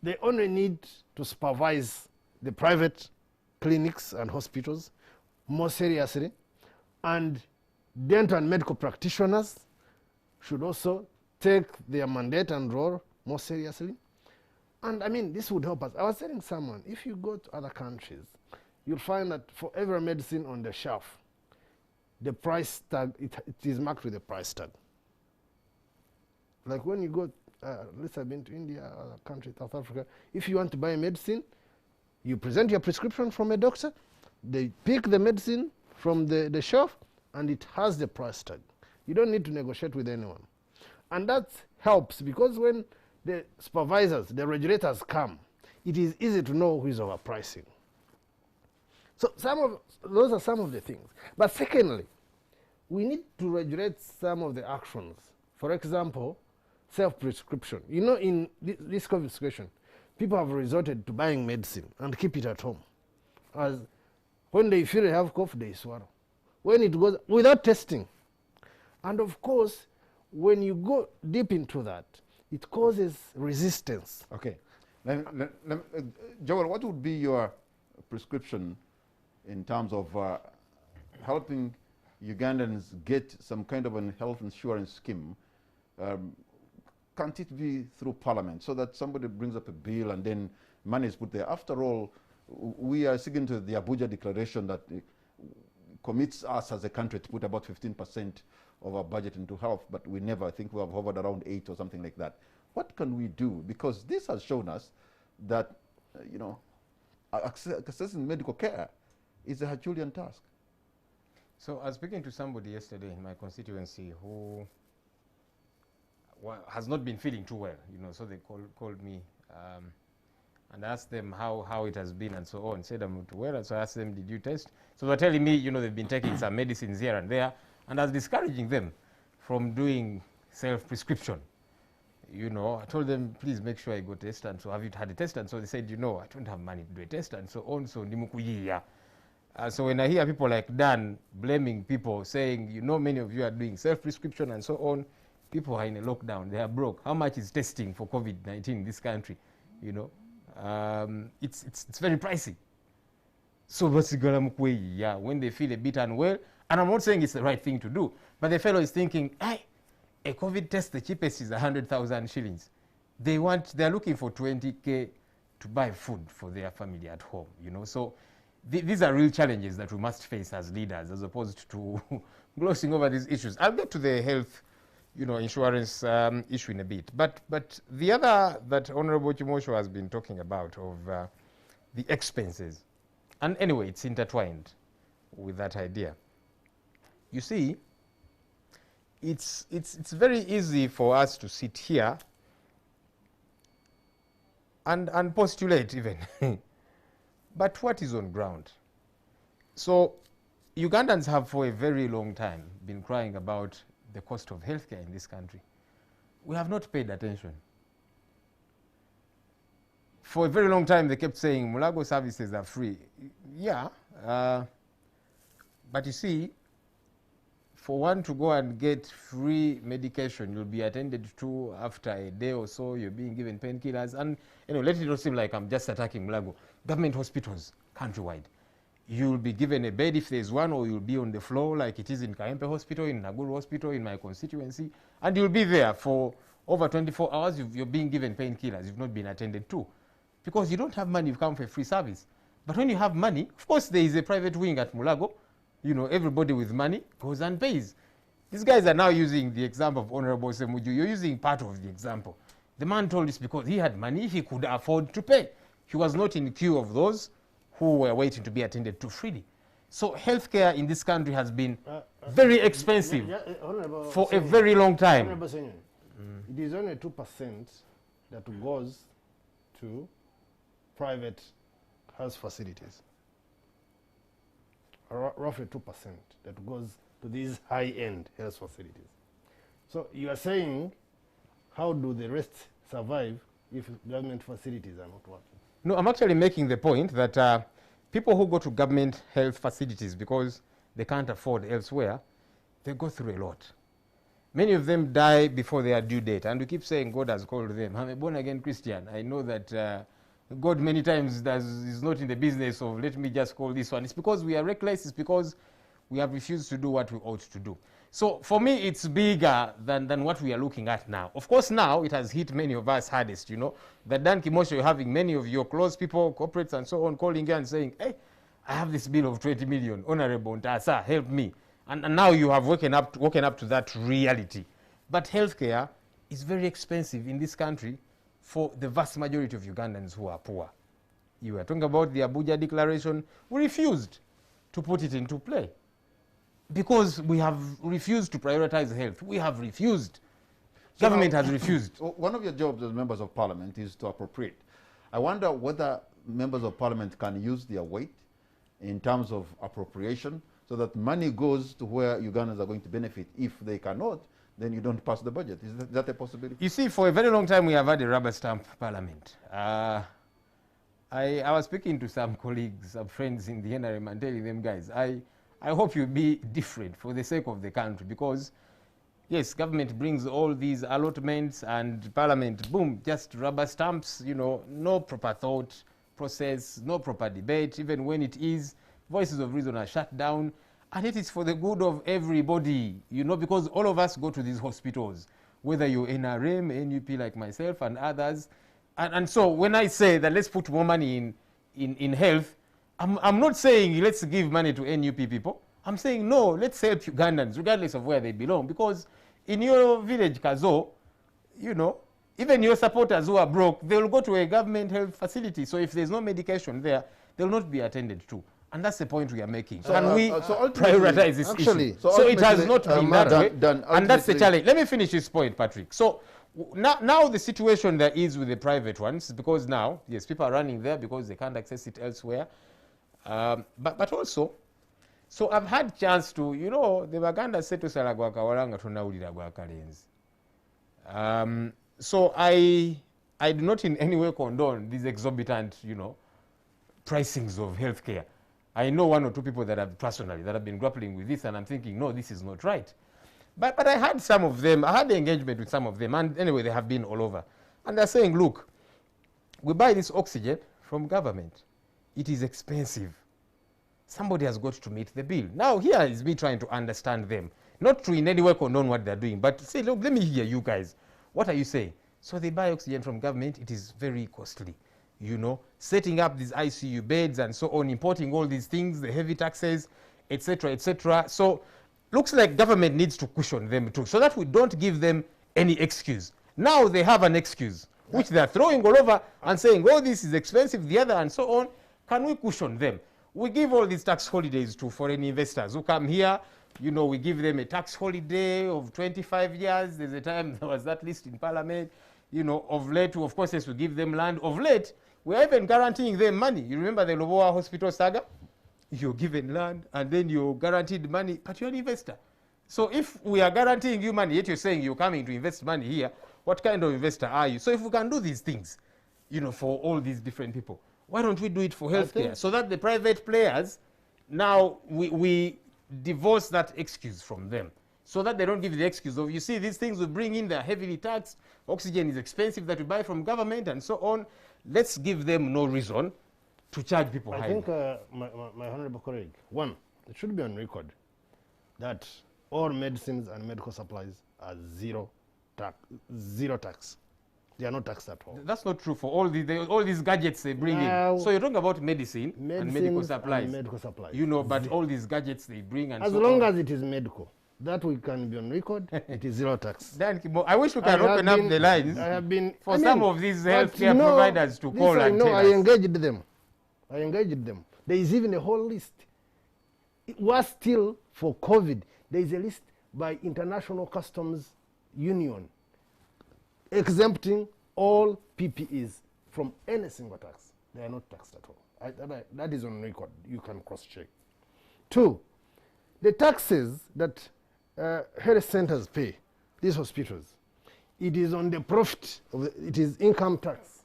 They only need to supervise the private clinics and hospitals more seriously, and dental and medical practitioners should also take their mandate and role more seriously. And I mean, this would help us. I was telling someone, if you go to other countries, you'll find that for every medicine on the shelf, the price tag, it is marked with a price tag. Like when you go, at least I've been to India, other countries, South Africa, if you want to buy a medicine, you present your prescription from a doctor, they pick the medicine from the shelf, and it has the price tag. You don't need to negotiate with anyone. And that helps, because when the supervisors, the regulators come, it is easy to know who is overpricing. So those are some of the things. But secondly, we need to regulate some of the actions. For example, self-prescription. You know, in this COVID situation, people have resorted to buying medicine and keep it at home. As when they feel they have cough, they swallow. When it goes, without testing. And of course, when you go deep into that, it causes resistance. Okay. Joel, what would be your prescription in terms of helping Ugandans get some kind of a health insurance scheme? Can't it be through Parliament, so that somebody brings up a bill and then money is put there? After all, we are sticking to the Abuja Declaration that commits us as a country to put about 15% of our budget into health, but we never, I think we have hovered around 8 or something like that. What can we do? Because this has shown us that, you know, accessing medical care is a Herculean task. So I was speaking to somebody yesterday in my constituency who has not been feeling too well, you know, so they called me and asked them how it has been and so on. Said I'm not well, and so I asked them, did you test? So they're telling me, you know, they've been taking some medicines here and there, and I was discouraging them from doing self-prescription. You know, I told them, please make sure I go test, and so have you had a test? And so they said, you know, I don't have money to do a test, and so on, so nimukuyiya. So when I hear people like Dan blaming people, saying, you know, many of you are doing self-prescription and so on, people are in a lockdown, they are broke. How much is testing for COVID-19 in this country? You know, it's very pricey. So when they feel a bit unwell, and I'm not saying it's the right thing to do, but the fellow is thinking, hey, a COVID test, the cheapest is 100,000 shillings. They're looking for 20K to buy food for their family at home, you know. So these are real challenges that we must face as leaders, as opposed to glossing over these issues. I'll get to the health, you know, insurance issue in a bit. But the other that Honorable Kimosho has been talking about of the expenses, and anyway, it's intertwined with that idea. You see, it's very easy for us to sit here and postulate even. But what is on ground? So Ugandans have for a very long time been crying about the cost of healthcare in this country. We have not paid attention. For a very long time they kept saying Mulago services are free. Yeah, but you see, for one to go and get free medication, you'll be attended to after a day or so, you're being given painkillers. And let it not seem like I'm just attacking Mulago. Government hospitals countrywide, you'll be given a bed if there's one, or you'll be on the floor like it is in Kayempe Hospital, in Naguru Hospital, in my constituency, and you'll be there for over 24 hours. You're being given painkillers. You've not been attended to because you don't have money. You've come for a free service. But when you have money, of course there is a private wing at Mulago. You know, everybody with money goes and pays. These guys are now using the example of Honorable Semuju. You're using part of the example. The man told us because he had money, he could afford to pay. He was not in the queue of those who were waiting to be attended to freely. So healthcare in this country has been very expensive for a very long time. Honorable Ssenyonyi, it is only 2% that goes to private health facilities. Roughly 2% that goes to these high-end health facilities. So you are saying, how do the rest survive if government facilities are not working? No, I'm actually making the point that people who go to government health facilities because they can't afford elsewhere, they go through a lot. Many of them die before their due date, and we keep saying God has called them. I'm a born-again Christian. I know that God many times is not in the business of let me just call this one. It's because we are reckless. It's because we have refused to do what we ought to do. So for me, it's bigger than what we are looking at now. Of course, now it has hit many of us hardest, you know. That Dan Kimosho, you're having many of your close people, corporates and so on, calling you and saying, hey, I have this bill of 20 million, Honorable Ntasa, help me. And now you have woken up to that reality. But healthcare is very expensive in this country for the vast majority of Ugandans who are poor. You were talking about the Abuja Declaration. We refused to put it into play because we have refused to prioritize health. We have refused. So government has refused. One of your jobs as members of parliament is to appropriate. I wonder whether members of parliament can use their weight in terms of appropriation so that money goes to where Ugandans are going to benefit. If they cannot, then you don't pass the budget. Is that a possibility? You see, for a very long time we have had a rubber stamp parliament. I was speaking to some colleagues, some friends in the NRM and telling them, guys, I hope you be different for the sake of the country, because yes, government brings all these allotments and parliament, boom, just rubber stamps, you know, no proper thought process, no proper debate. Even when it is, voices of reason are shut down. And it is for the good of everybody, you know, because all of us go to these hospitals, whether you're NRM, NUP like myself and others. And so when I say that let's put more money in health, I'm not saying let's give money to NUP people. I'm saying no, let's help Ugandans regardless of where they belong. Because in your village, Kazo, you know, even your supporters who are broke, they will go to a government health facility. So if there's no medication there, they'll not be attended to. And that's the point we are making. So can we prioritize this issue? So it has not been that way. And that's the challenge. Let me finish this point, Patrick. So now the situation there is with the private ones, because now, yes, people are running there because they can't access it elsewhere. But also, so I've had chance to, you know, the Baganda said to Salagwa Kawaranga to Naulira Gwakalenzi. So I do not in any way condone these exorbitant, you know, pricings of healthcare. I know one or two people that have personally that have been grappling with this, and I'm thinking, no, this is not right. But I had some of them, I had the engagement with some of them, and anyway, they have been all over. And they're saying, look, we buy this oxygen from government. It is expensive. Somebody has got to meet the bill. Now, here is me trying to understand them. Not to in any way condone what they're doing, but to say, look, let me hear you guys. What are you saying? So they buy oxygen from government. It is very costly. You know, setting up these ICU beds and so on, importing all these things, the heavy taxes, etc., etc. So looks like government needs to cushion them too, so that we don't give them any excuse. Now they have an excuse, which they are throwing all over and saying, oh, this is expensive, the other, and so on. Can we cushion them? We give all these tax holidays to foreign investors who come here. You know, we give them a tax holiday of 25 years. There's a time there was that list in Parliament. You know, of late, of course, yes, we give them land. Of late, we are even guaranteeing them money. You remember the Loboa Hospital saga? You're given land and then you're guaranteed money, but you're an investor. So if we are guaranteeing you money, yet you're saying you're coming to invest money here, what kind of investor are you? So if we can do these things, you know, for all these different people, why don't we do it for healthcare? So that the private players, now we divorce that excuse from them. So that they don't give the excuse of, you see, these things we bring in, they're heavily taxed, oxygen is expensive that we buy from government and so on. Let's give them no reason to charge people high. I think, my honorable colleague, one, it should be on record that all medicines and medical supplies are zero tax. They are not taxed at all. That's not true for all these gadgets they bring in. So you're talking about medicine and medical supplies. And medical supplies. You know, but all these gadgets they bring and as so long on. as it is medical, that we can be on record, it is zero tax. Dan Kimo, I wish we can open up the lines for some of these healthcare providers to call and tell us. I engaged them. There is even a whole list. It was still for COVID. There is a list by International Customs Union exempting all PPEs from any single tax. They are not taxed at all. That is on record. You can cross-check. 2, the taxes that health centers pay, these hospitals, it is on the profit, it is income tax.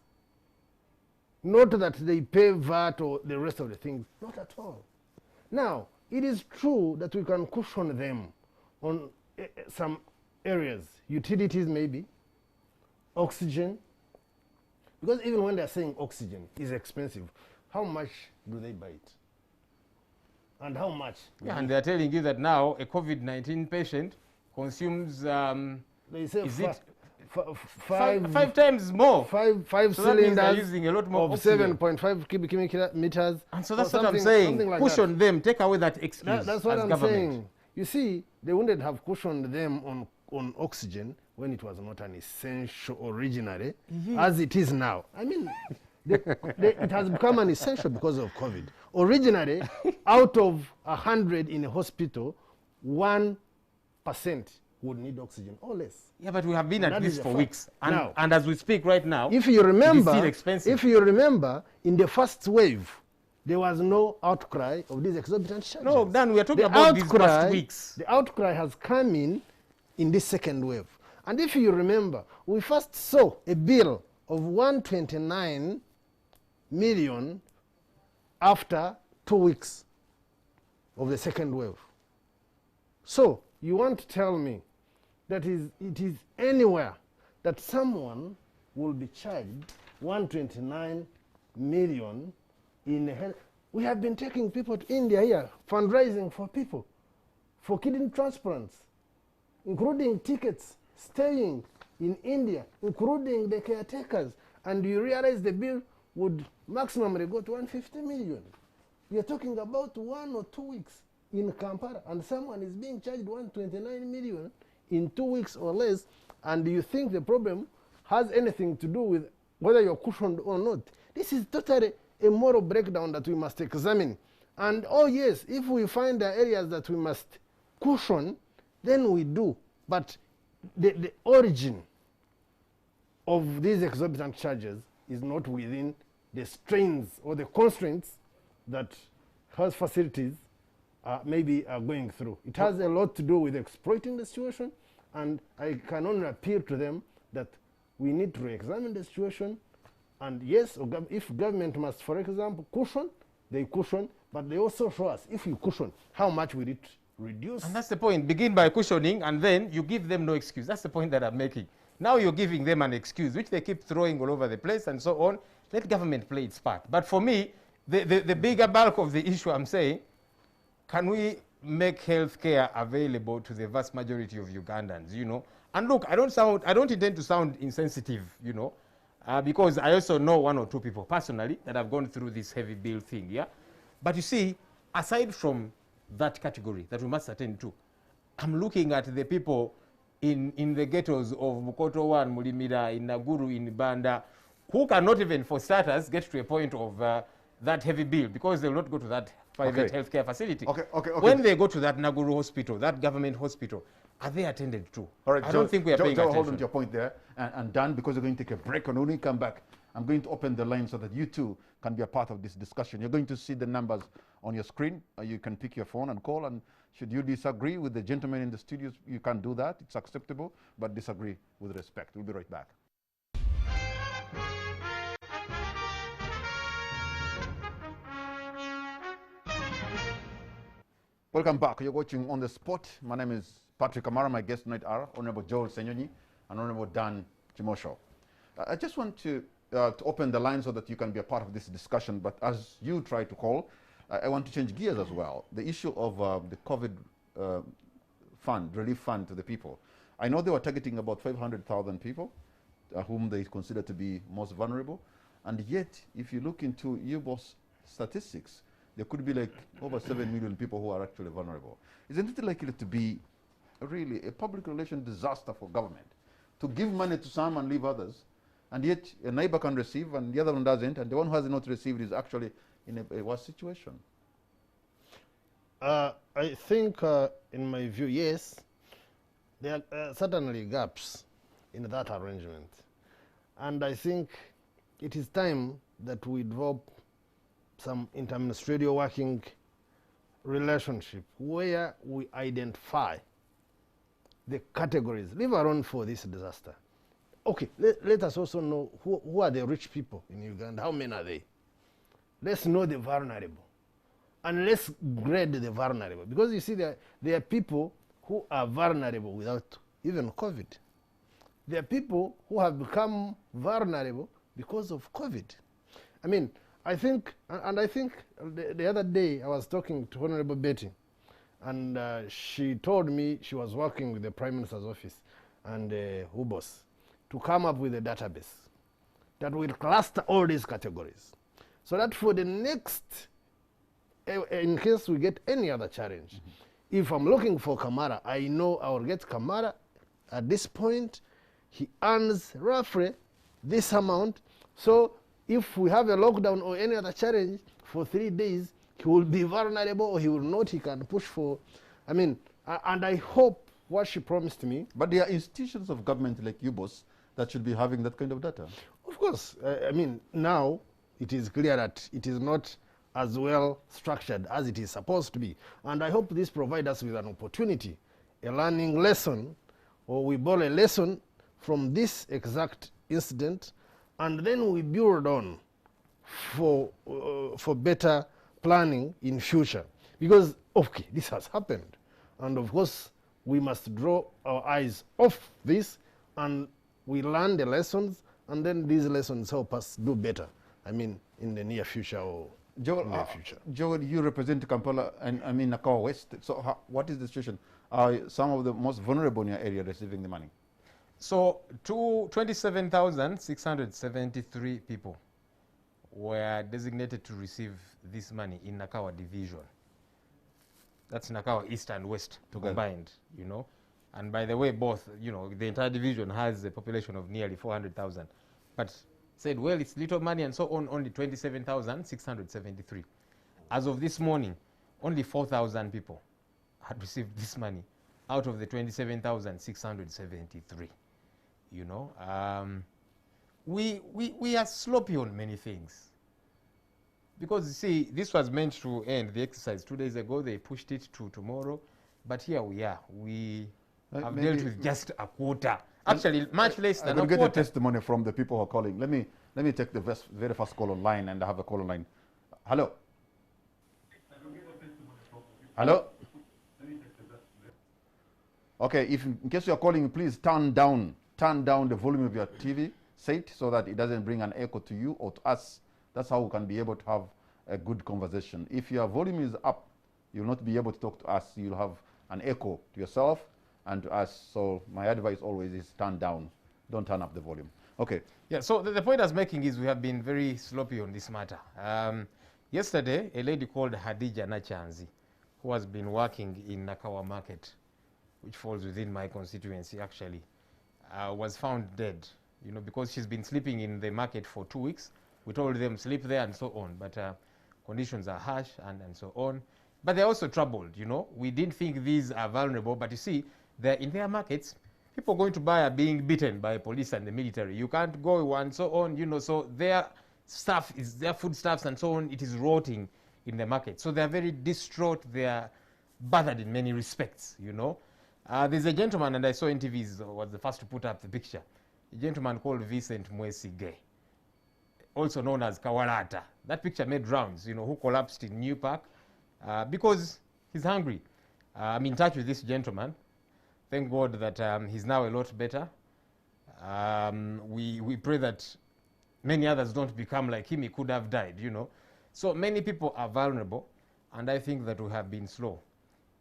Not that they pay VAT or the rest of the things, not at all. Now, it is true that we can cushion them on some areas, utilities maybe, oxygen, because even when they're saying oxygen is expensive, how much do they buy it? And how much? Yeah, and they're telling you that now a COVID-19 patient consumes, they say is it five times more. Five So cylinders that means they're using a lot more of oxygen. 7.5 cubic meters. And so that's what I'm saying. Like Cushion them, take away that excuse. That's what as I'm government. saying. You see, they wouldn't have cushioned them on oxygen when it was not an essential originally, as it is now. I mean, it has become an essential because of COVID. Originally, out of 100 in a hospital, 1% would need oxygen or less. Yeah, but we have been at this for weeks. Now, and as we speak right now, if you remember, it is still expensive. if you remember, in the first wave, there was no outcry of these exorbitant charges. No, Dan, we are talking about these past weeks. The outcry has come in this second wave. And if you remember, we first saw a bill of 129 million after 2 weeks of the second wave. So you want to tell me that it is anywhere that someone will be charged 129 million in health. We have been taking people to India here, fundraising for people, for kidney transplants, including tickets, staying in India, including the caretakers, and you realize the bill would maximally go to 150 million. You're talking about 1 or 2 weeks in Kampala, and someone is being charged 129 million in 2 weeks or less, and you think the problem has anything to do with whether you're cushioned or not. This is totally a moral breakdown that we must examine. And oh yes, if we find the areas that we must cushion, then we do. But the origin of these exorbitant charges is not within the strains or the constraints that health facilities maybe are going through. It has a lot to do with exploiting the situation, and I can only appeal to them that we need to re-examine the situation. And yes, if government must, for example, cushion, they cushion, but they also show us, if you cushion, how much will it reduce? And that's the point. Begin by cushioning, and then you give them no excuse. That's the point that I'm making. Now you're giving them an excuse, which they keep throwing all over the place and so on. Let government play its part. But for me, the bigger bulk of the issue I'm saying, can we make healthcare available to the vast majority of Ugandans, you know? And look, I don't intend to sound insensitive, you know, because I also know 1 or 2 people personally that have gone through this heavy bill thing, yeah? But you see, aside from that category that we must attend to, I'm looking at the people in the ghettos of Bukoto 1, Mulimira, in Naguru, in Banda, who cannot even, for starters, get to a point of that heavy bill because they will not go to that private healthcare facility. When they go to that Naguru hospital, that government hospital, are they attended to? All right, I don't think we are paying attention. Hold on to your point there. And Dan, because we're going to take a break, and when we come back, I'm going to open the line so that you too can be a part of this discussion. You're going to see the numbers on your screen. You can pick your phone and call, and should you disagree with the gentleman in the studios, you can do that. It's acceptable, but disagree with respect. We'll be right back. Welcome back. You're watching On the Spot. My name is Patrick Amara. My guests tonight are Honorable Joel Ssenyonyi and Honorable Dan Kimosho. I just want to open the line so that you can be a part of this discussion, but as you try to call, I want to change gears as well. The issue of the COVID fund, relief fund to the people. I know they were targeting about 500,000 people whom they consider to be most vulnerable. And yet, if you look into UBOS statistics, there could be like over 7 million people who are actually vulnerable. Isn't it likely to be really a public relation disaster for government to give money to some and leave others, and yet a neighbor can receive and the other one doesn't, and the one who has not received is actually in a worse situation? I think, in my view, yes, there are certainly gaps in that arrangement. And I think it is time that we develop some interministerial working relationship where we identify the categories, leave alone for this disaster. Okay, let us also know who are the rich people in Uganda, how many are they? Let's know the vulnerable. And let's grade the vulnerable. Because you see, there are people who are vulnerable without even COVID. There are people who have become vulnerable because of COVID. I mean, I think, and I think the other day I was talking to Honorable Betty, and she told me she was working with the Prime Minister's office and UBOS to come up with a database that will cluster all these categories, so that for the next, in case we get any other challenge, if I'm looking for Kamara, I know I will get Kamara at this point. He earns roughly this amount. So if we have a lockdown or any other challenge for 3 days, he will be vulnerable or he will not, he can push for, I mean, and I hope what she promised me. But there are institutions of government like UBOS that should be having that kind of data. Of course, I mean, now it is clear that it is not as well structured as it is supposed to be. And I hope this provides us with an opportunity, a learning lesson, or we borrow a lesson from this exact incident, and then we build on for better planning in future. Because, okay, this has happened. And of course, we must draw our eyes off this, and we learn the lessons, and then these lessons help us do better. I mean, in the near future or near future. Joel, you represent Kampala and I mean Nakawa West. So what is the situation? Are some of the most vulnerable in your area receiving the money? So 27,673 people were designated to receive this money in Nakawa division. That's Nakawa East and West combined, you know. And by the way, both, you know, the entire division has a population of nearly 400,000. But said, well, it's little money and so on, only 27,673. As of this morning, only 4,000 people had received this money out of the 27,673. You know, we are sloppy on many things. Because, you see, this was meant to end the exercise 2 days ago. They pushed it to tomorrow. But here we are. We have dealt with just a quarter. Actually, much less than a quarter. I'm going to get a testimony from the people who are calling. Let me take the very first call online, and I have a call online. Hello? Hello? Okay, if in case you are calling, please turn down the volume of your TV set so that it doesn't bring an echo to you or to us. That's how we can be able to have a good conversation. If your volume is up, you'll not be able to talk to us. You'll have an echo to yourself and to us. So my advice always is turn down. Don't turn up the volume. Okay. Yeah, so the point I was making is we have been very sloppy on this matter. Yesterday, a lady called Hadija Nachanzi, who has been working in Nakawa Market, which falls within my constituency actually, was found dead, you know, because she's been sleeping in the market for 2 weeks. We told them sleep there and so on, but conditions are harsh and so on. But they're also troubled, you know. We didn't think these are vulnerable, but you see, they're in their markets. People going to buy are being beaten by police and the military. You can't go and so on, you know, so their stuff is, their foodstuffs and so on, it is rotting in the market. So they're very distraught, they're bothered in many respects, you know. There's a gentleman, and I saw NTV was the first to put up the picture, a gentleman called Vincent Mwesige, also known as Kawalata. That picture made rounds, you know, who collapsed in New Park because he's hungry. I'm in touch with this gentleman. Thank God that he's now a lot better. We pray that many others don't become like him. He could have died, you know. So many people are vulnerable, and I think that we have been slow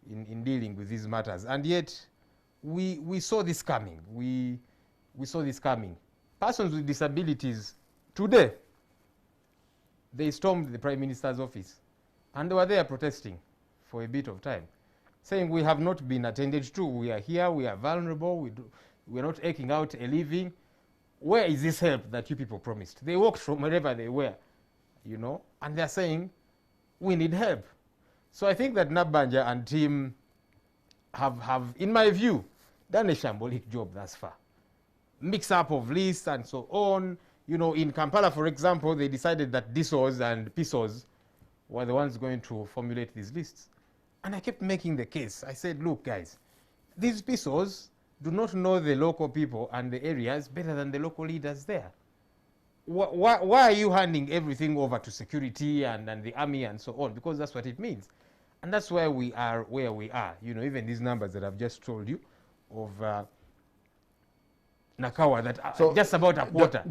in dealing with these matters. And yet, we saw this coming. We saw this coming. persons with disabilities, today, they stormed the Prime Minister's office and they were there protesting for a bit of time, saying we have not been attended to, we are here, we are vulnerable, we are not eking out a living. Where is this help that you people promised? They walked from wherever they were, you know, and they're saying we need help. So I think that Nabanja and team have, in my view, done a shambolic job thus far. Mix up of lists and so on. You know, in Kampala, for example, they decided that DSOs and PSOs were the ones going to formulate these lists. And I kept making the case. I said, look, guys, these PSOs do not know the local people and the areas better than the local leaders there. Why are you handing everything over to security and the army and so on? Because that's what it means. And that's why we are where we are. You know, even these numbers that I've just told you of Nakawa, that So, just about a quarter.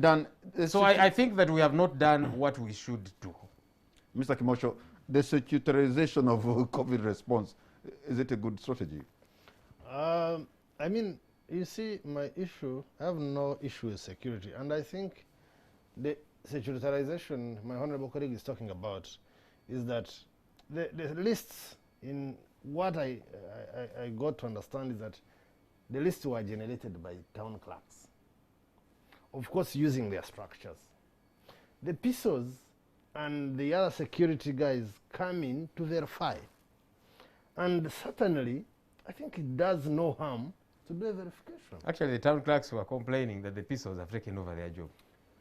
So I think that we have not done what we should do. Mr. Kimosho, the securitarization of COVID response, is it a good strategy? I mean, you see, my issue, I have no issue with security. And I think the securitarization my honorable colleague is talking about is that the lists, in what I got to understand, is that the lists were generated by town clerks, of course using their structures. The PSOs and the other security guys come in to verify. And certainly, I think it does no harm to do a verification. Actually, the town clerks were complaining that the PSOs have taken over their job.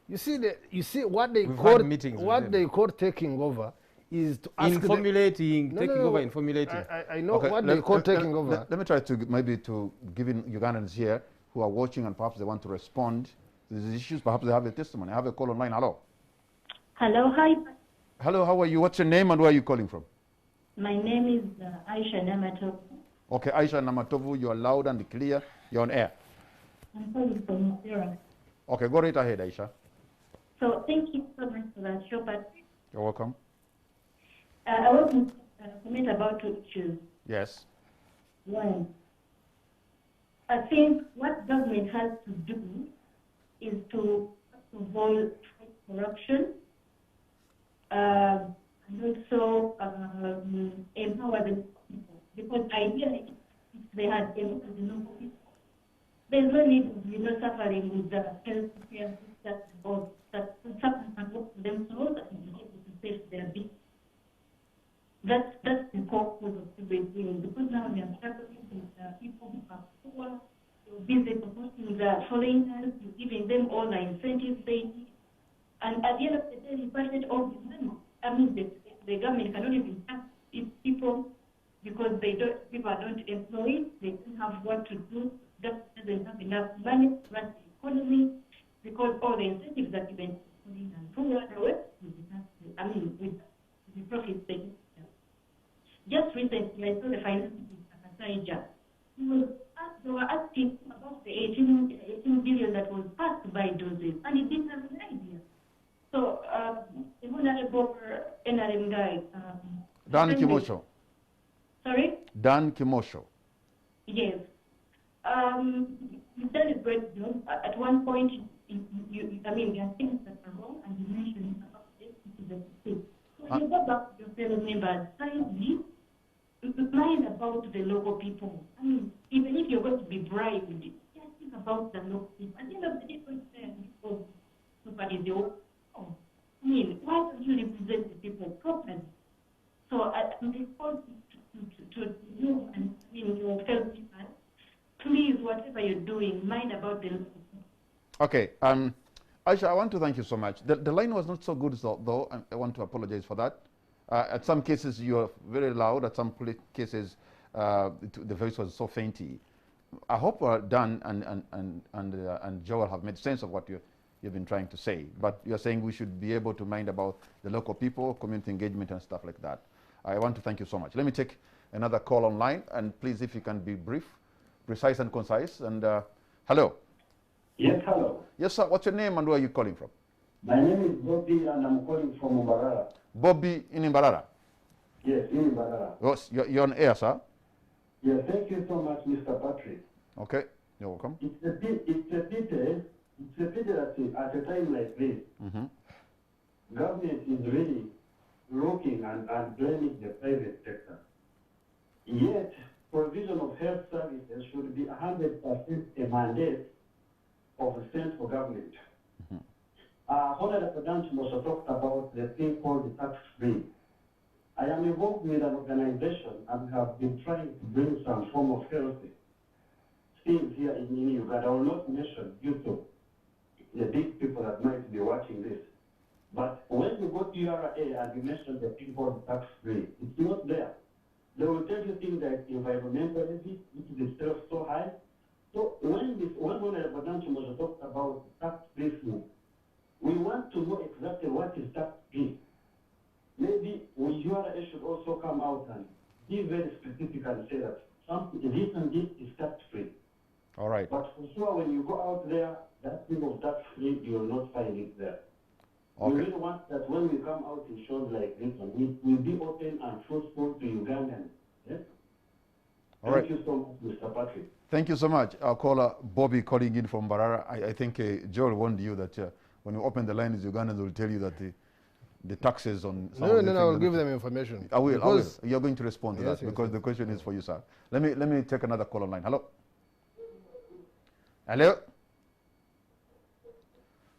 You see what they We've call taking over is to ask in formulating, taking over in formulating. I know what they call taking over. Let me try to maybe to give in Ugandans here who are watching and perhaps they want to respond to these issues. Perhaps they have a testimony. I have a call online. Hello. Hello, hi. Hello, how are you? What's your name and where are you calling from? My name is Aisha Namato. Okay, Aisha Namatovu, you are loud and clear. You're on air. I'm calling from Zero. Okay, go right ahead, Aisha. So thank you so much for that show, but You're welcome. I want to comment about two issues. Yes. One, I think what government has to do is to avoid corruption and also empower the people. Because ideally, if they had empowered the local people, there's no need of suffering with the health care system or that some can work for themselves and be able to save their business. That's the core cause of everything. Because now we are struggling with people who are poor, you're busy supporting the foreigners, you're giving them all the incentives they need. And at the end of the day, you budget all this money. I mean, the government cannot even tax its people because people are not employed, they don't have what to do, government doesn't have enough money to run the economy because all the incentives that given to foreign and poor are with the profits they get. Just recently, I saw the finance minister, they were asking about the 18 billion that was passed by doses, and he didn't have an idea. So, the honorable NRM guy. Dan Kimosho. Sorry? Dan Kimosho. Yes. You've done a great job. At one point, there are things that are wrong, and you mentioned about this to the state. So you go back to your fellow members, kindly mind about the local people. I mean, even if you're going to be bribed, just think about the local people. At the end of the day, because somebody is your own. I mean, why don't you represent the people properly? So I'm responsive to you and your fellow people. Please, whatever you're doing, mind about the local people. Okay. Aisha, I want to thank you so much. The line was not so good, though. I want to apologize for that. At some cases, you are very loud. At some cases, the voice was so fainty. I hope Dan and Joel have made sense of what you've been trying to say. But you're saying we should be able to mind about the local people, community engagement, and stuff like that. I want to thank you so much. Let me take another call online. And please, if you can be brief, precise, and concise. And hello. Yes, hello. Yes, sir. What's your name and where are you calling from? My name is Bobby and I'm calling from Mbarara. Bobby in Mbarara? Yes, in Mbarara. Yes, you're on air, sir. Yes, thank you so much, Mr. Patrick. Okay, you're welcome. It's a pity It's a pity that at a time like this, government is really looking and blaming the private sector. Yet, provision of health services should be 100% a mandate of the central government. Honorable Dan Kimosho talked about the thing called the tax-free. I am involved with an organization and have been trying to bring some form of health schemes here in Uganda. I will not mention due to the big people that might be watching this. But when you go to URA and you mention the thing called tax-free, it's not there. They will tell you things like environmental levy, which is itself so high. So when Honorable Dan Kimosho talked about tax-free food, we want to know exactly what is tax-free. Maybe URA should also come out and be very specific and say that this and this is tax-free. All right. But for sure, when you go out there, that thing of tax-free, you will not find it there. Okay. We really want that when we come out in shows like this one, we will be open and truthful to Ugandans. Yes? All right. Thank you so much, Mr. Patrick. Thank you so much. Our caller, Bobby, calling in from Barara. I think Joel warned you that when you open the lines, Ugandans will tell you that the taxes on some of the No, I'll things give them information. I will. Because You're going to respond to Yes, that yes, because yes. the question is for you, sir. Let me take another call online. Hello. Hello.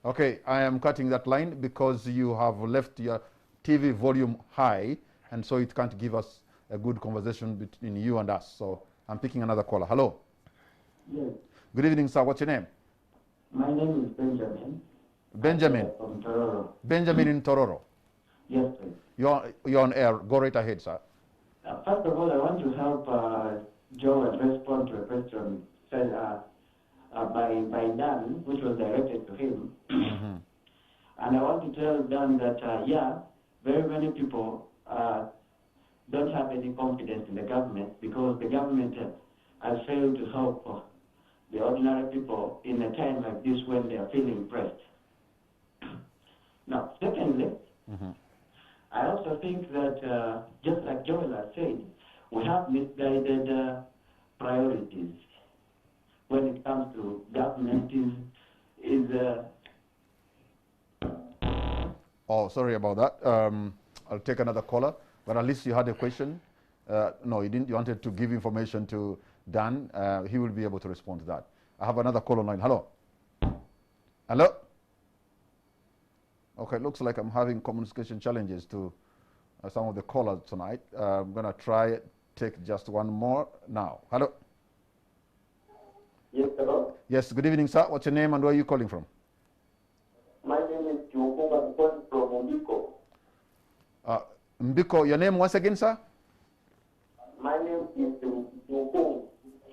Okay, I am cutting that line because you have left your TV volume high, and so it can't give us a good conversation between you and us. So I'm picking another caller. Hello. Yes, Good evening, sir. What's your name? my name is Benjamin. Benjamin. From Tororo. Benjamin in Tororo. Yes, please. You're on air. Go right ahead, sir. First of all, I want to help Joel respond to a question said by Dan, which was directed to him. And I want to tell Dan that, yeah, very many people don't have any confidence in the government because the government has failed to help the ordinary people in a time like this when they are feeling pressed. Now, secondly, I also think that, just like Joel has said, we have misguided priorities when it comes to government Oh, sorry about that. I'll take another caller, but at least you had a question. No, you didn't. You wanted to give information to Dan. He will be able to respond to that. I have another call online. Hello. Hello. Okay, looks like I'm having communication challenges to some of the callers tonight. I'm gonna try take just one more now. Hello. Yes, hello. Yes. Good evening, sir. What's your name and where are you calling from? My name is Joel. I'm calling from Mbiko. Mbiko. Your name once again, sir? My name is Joel.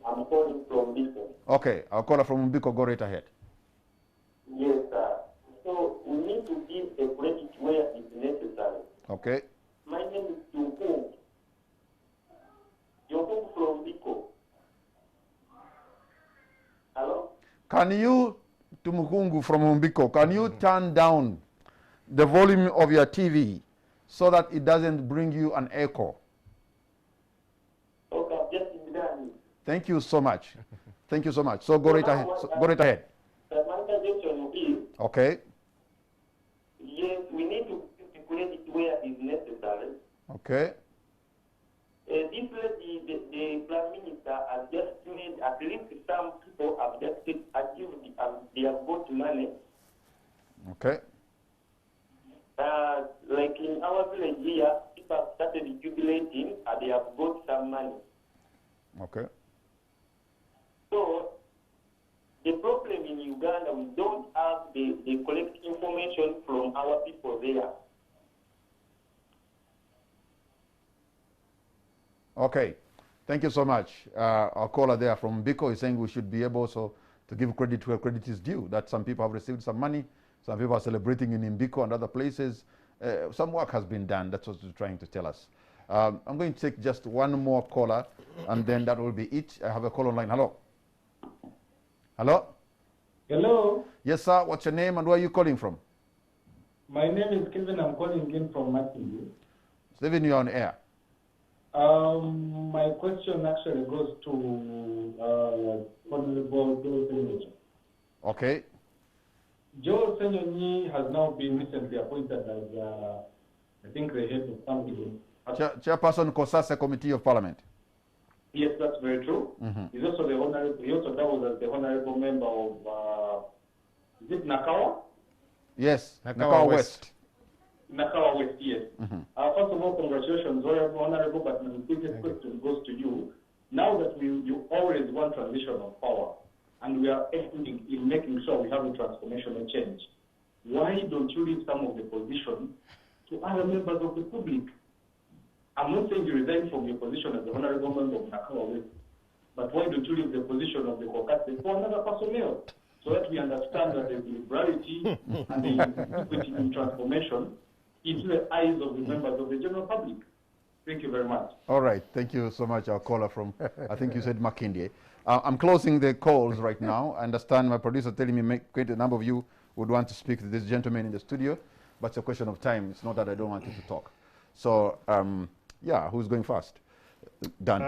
I'm calling from Mbiko. Okay, I'll call her from Mbiko. Go right ahead. Yes, sir. So we need to give a credit where it's necessary. Okay. My name is Joel. Joel from Mbiko. Hello? Can you, Tumukungu from Mbiko, can you turn down the volume of your TV so that it doesn't bring you an echo? Okay, just done. Thank you so much. Thank you so much. So go right ahead. So go right ahead. My suggestion is, Okay. yes, we need to give the credit where it's necessary. Okay. This lady, the Prime Minister, has just made, at least some people have just achieved, they have got money. Okay. Like in our village here, people have started jubilating and they have got some money. Okay. So, the problem in Uganda, we don't have the collect information from our people there. Okay. Thank you so much. Our caller there from Mbiko is saying we should be able also to give credit where credit is due. That some people have received some money, some people are celebrating in Mbiko and other places. Some work has been done. That's what he's trying to tell us. I'm going to take just one more caller, and then that will be it. I have a call online. Hello. Hello. Hello, Yes, sir. What's your name and where are you calling from? my name is Kevin. I'm calling in from Matthew. Stephen, you're on air. My question actually goes to Honorable Joel Ssenyonyi. Okay. Joel Ssenyonyi has now been recently appointed as, I think, the head of something. Chairperson, COSASE Committee of Parliament. Yes, that's very true. He's also the honorable. He also doubles as the honorable member of. Is it Nakawa? Yes, Nakawa West. Nakawa West, yes. First of all, congratulations, honorable. But my biggest question goes to you. Now that you always want transition of power, and we are aiming in making sure we have a transformational change, why don't you leave some of the position to other members of the public? I'm not saying you resign from your position as the honorable member of Nakawa West, but why don't you leave the position of the COSASE for another personnel, so that we understand that the liberality and the equity in transformation into the eyes of the members of the general public? Thank you very much. All right, thank you so much, our caller from, I think you said Makindye. I'm closing the calls right now. I understand my producer telling me quite a number of you would want to speak to this gentleman in the studio, but it's a question of time. It's not that I don't want you to talk. So, yeah, who's going first? Dan.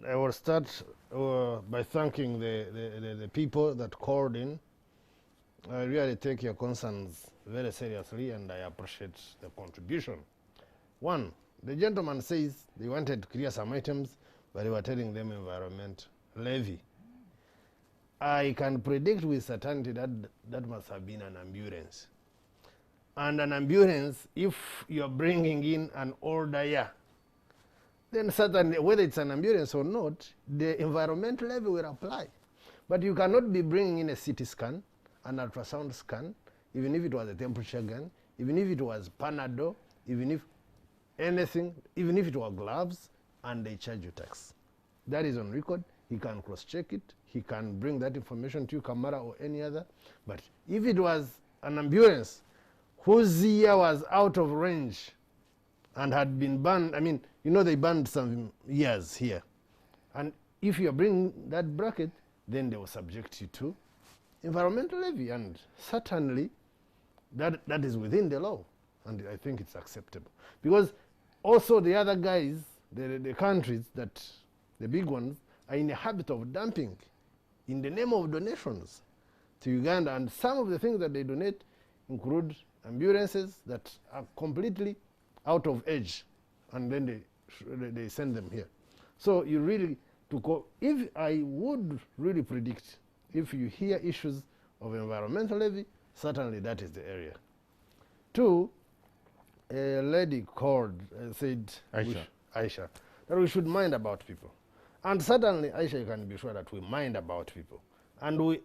I will start by thanking the people that called in. I really take your concerns very seriously, and I appreciate the contribution. One, the gentleman says they wanted to clear some items, but they were telling them environment levy. I can predict with certainty that that must have been an ambulance. And an ambulance, if you're bringing in an older year, then certainly, whether it's an ambulance or not, the environment levy will apply. But you cannot be bringing in a CT scan, an ultrasound scan, even if it was a temperature gun, even if it was Panadol, even if anything, even if it were gloves, and they charge you tax. That is on record. He can cross-check it. He can bring that information to you, Kamara or any other. But if it was an ambulance whose year was out of range and had been banned, I mean, you know they banned some years here. And if you are bringing that bracket, then they will subject you to environmental levy. And certainly that is within the law. And I think it's acceptable. Because also the other guys, the countries that, the big ones, are in the habit of dumping in the name of donations to Uganda. And some of the things that they donate include ambulances that are completely out of age. And then they send them here. So you really, if I would really predict, if you hear issues of environmental levy, certainly that is the area. Two, a lady called and said, Aisha, that we should mind about people. And certainly, Aisha, you can be sure that we mind about people. And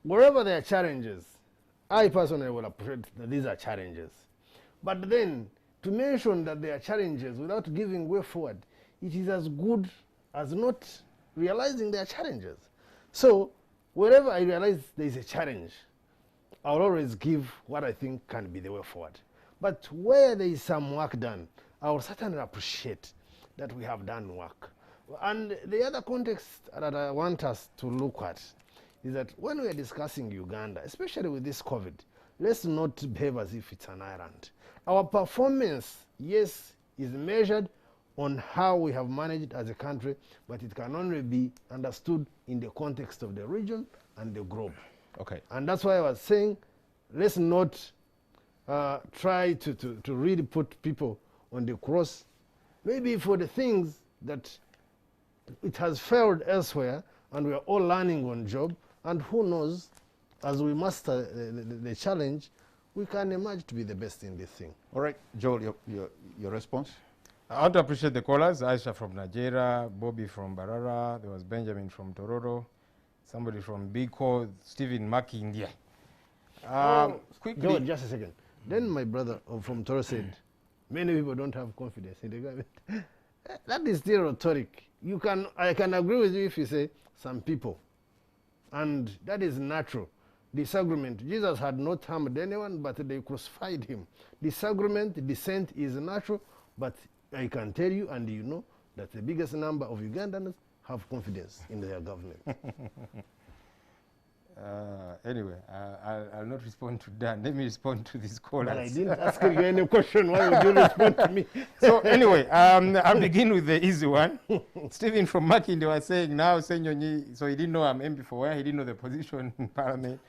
wherever there are challenges, I personally will appreciate that these are challenges. But then, to mention that there are challenges without giving way forward, it is as good as not realizing there are challenges. So, wherever I realize there is a challenge, I'll always give what I think can be the way forward. But where there is some work done, I will certainly appreciate that we have done work. And the other context that I want us to look at is that when we are discussing Uganda, especially with this COVID, let's not behave as if it's an island. Our performance, yes, is measured on how we have managed as a country, but it can only be understood in the context of the region and the globe. Okay. And that's why I was saying, let's not try to really put people on the cross, maybe for the things that it has failed elsewhere, and we are all learning on job, and who knows, as we master the challenge, we can emerge to be the best in this thing. All right, Joel, your response? I want to appreciate the callers, Aisha from Nigeria, Bobby from Barara, there was Benjamin from Tororo, somebody from Biko, Stephen Maki, India. Quickly. Joel, just a second. Then my brother from Toro said, many people don't have confidence in the government. That is still rhetoric. I can agree with you if you say some people. And that is natural. Disagreement. Jesus had not harmed anyone, but they crucified him. Disagreement, dissent is natural, but I can tell you, and you know, that the biggest number of Ugandans have confidence in their government. Anyway, I'll not respond to Dan. Let me respond to this caller. But I didn't ask you any question. Why would you respond to me? So anyway, I'll begin with the easy one. Stephen from Makinde was saying now Ssenyonyi, so he didn't know I'm MP for where, he didn't know the position in Parliament.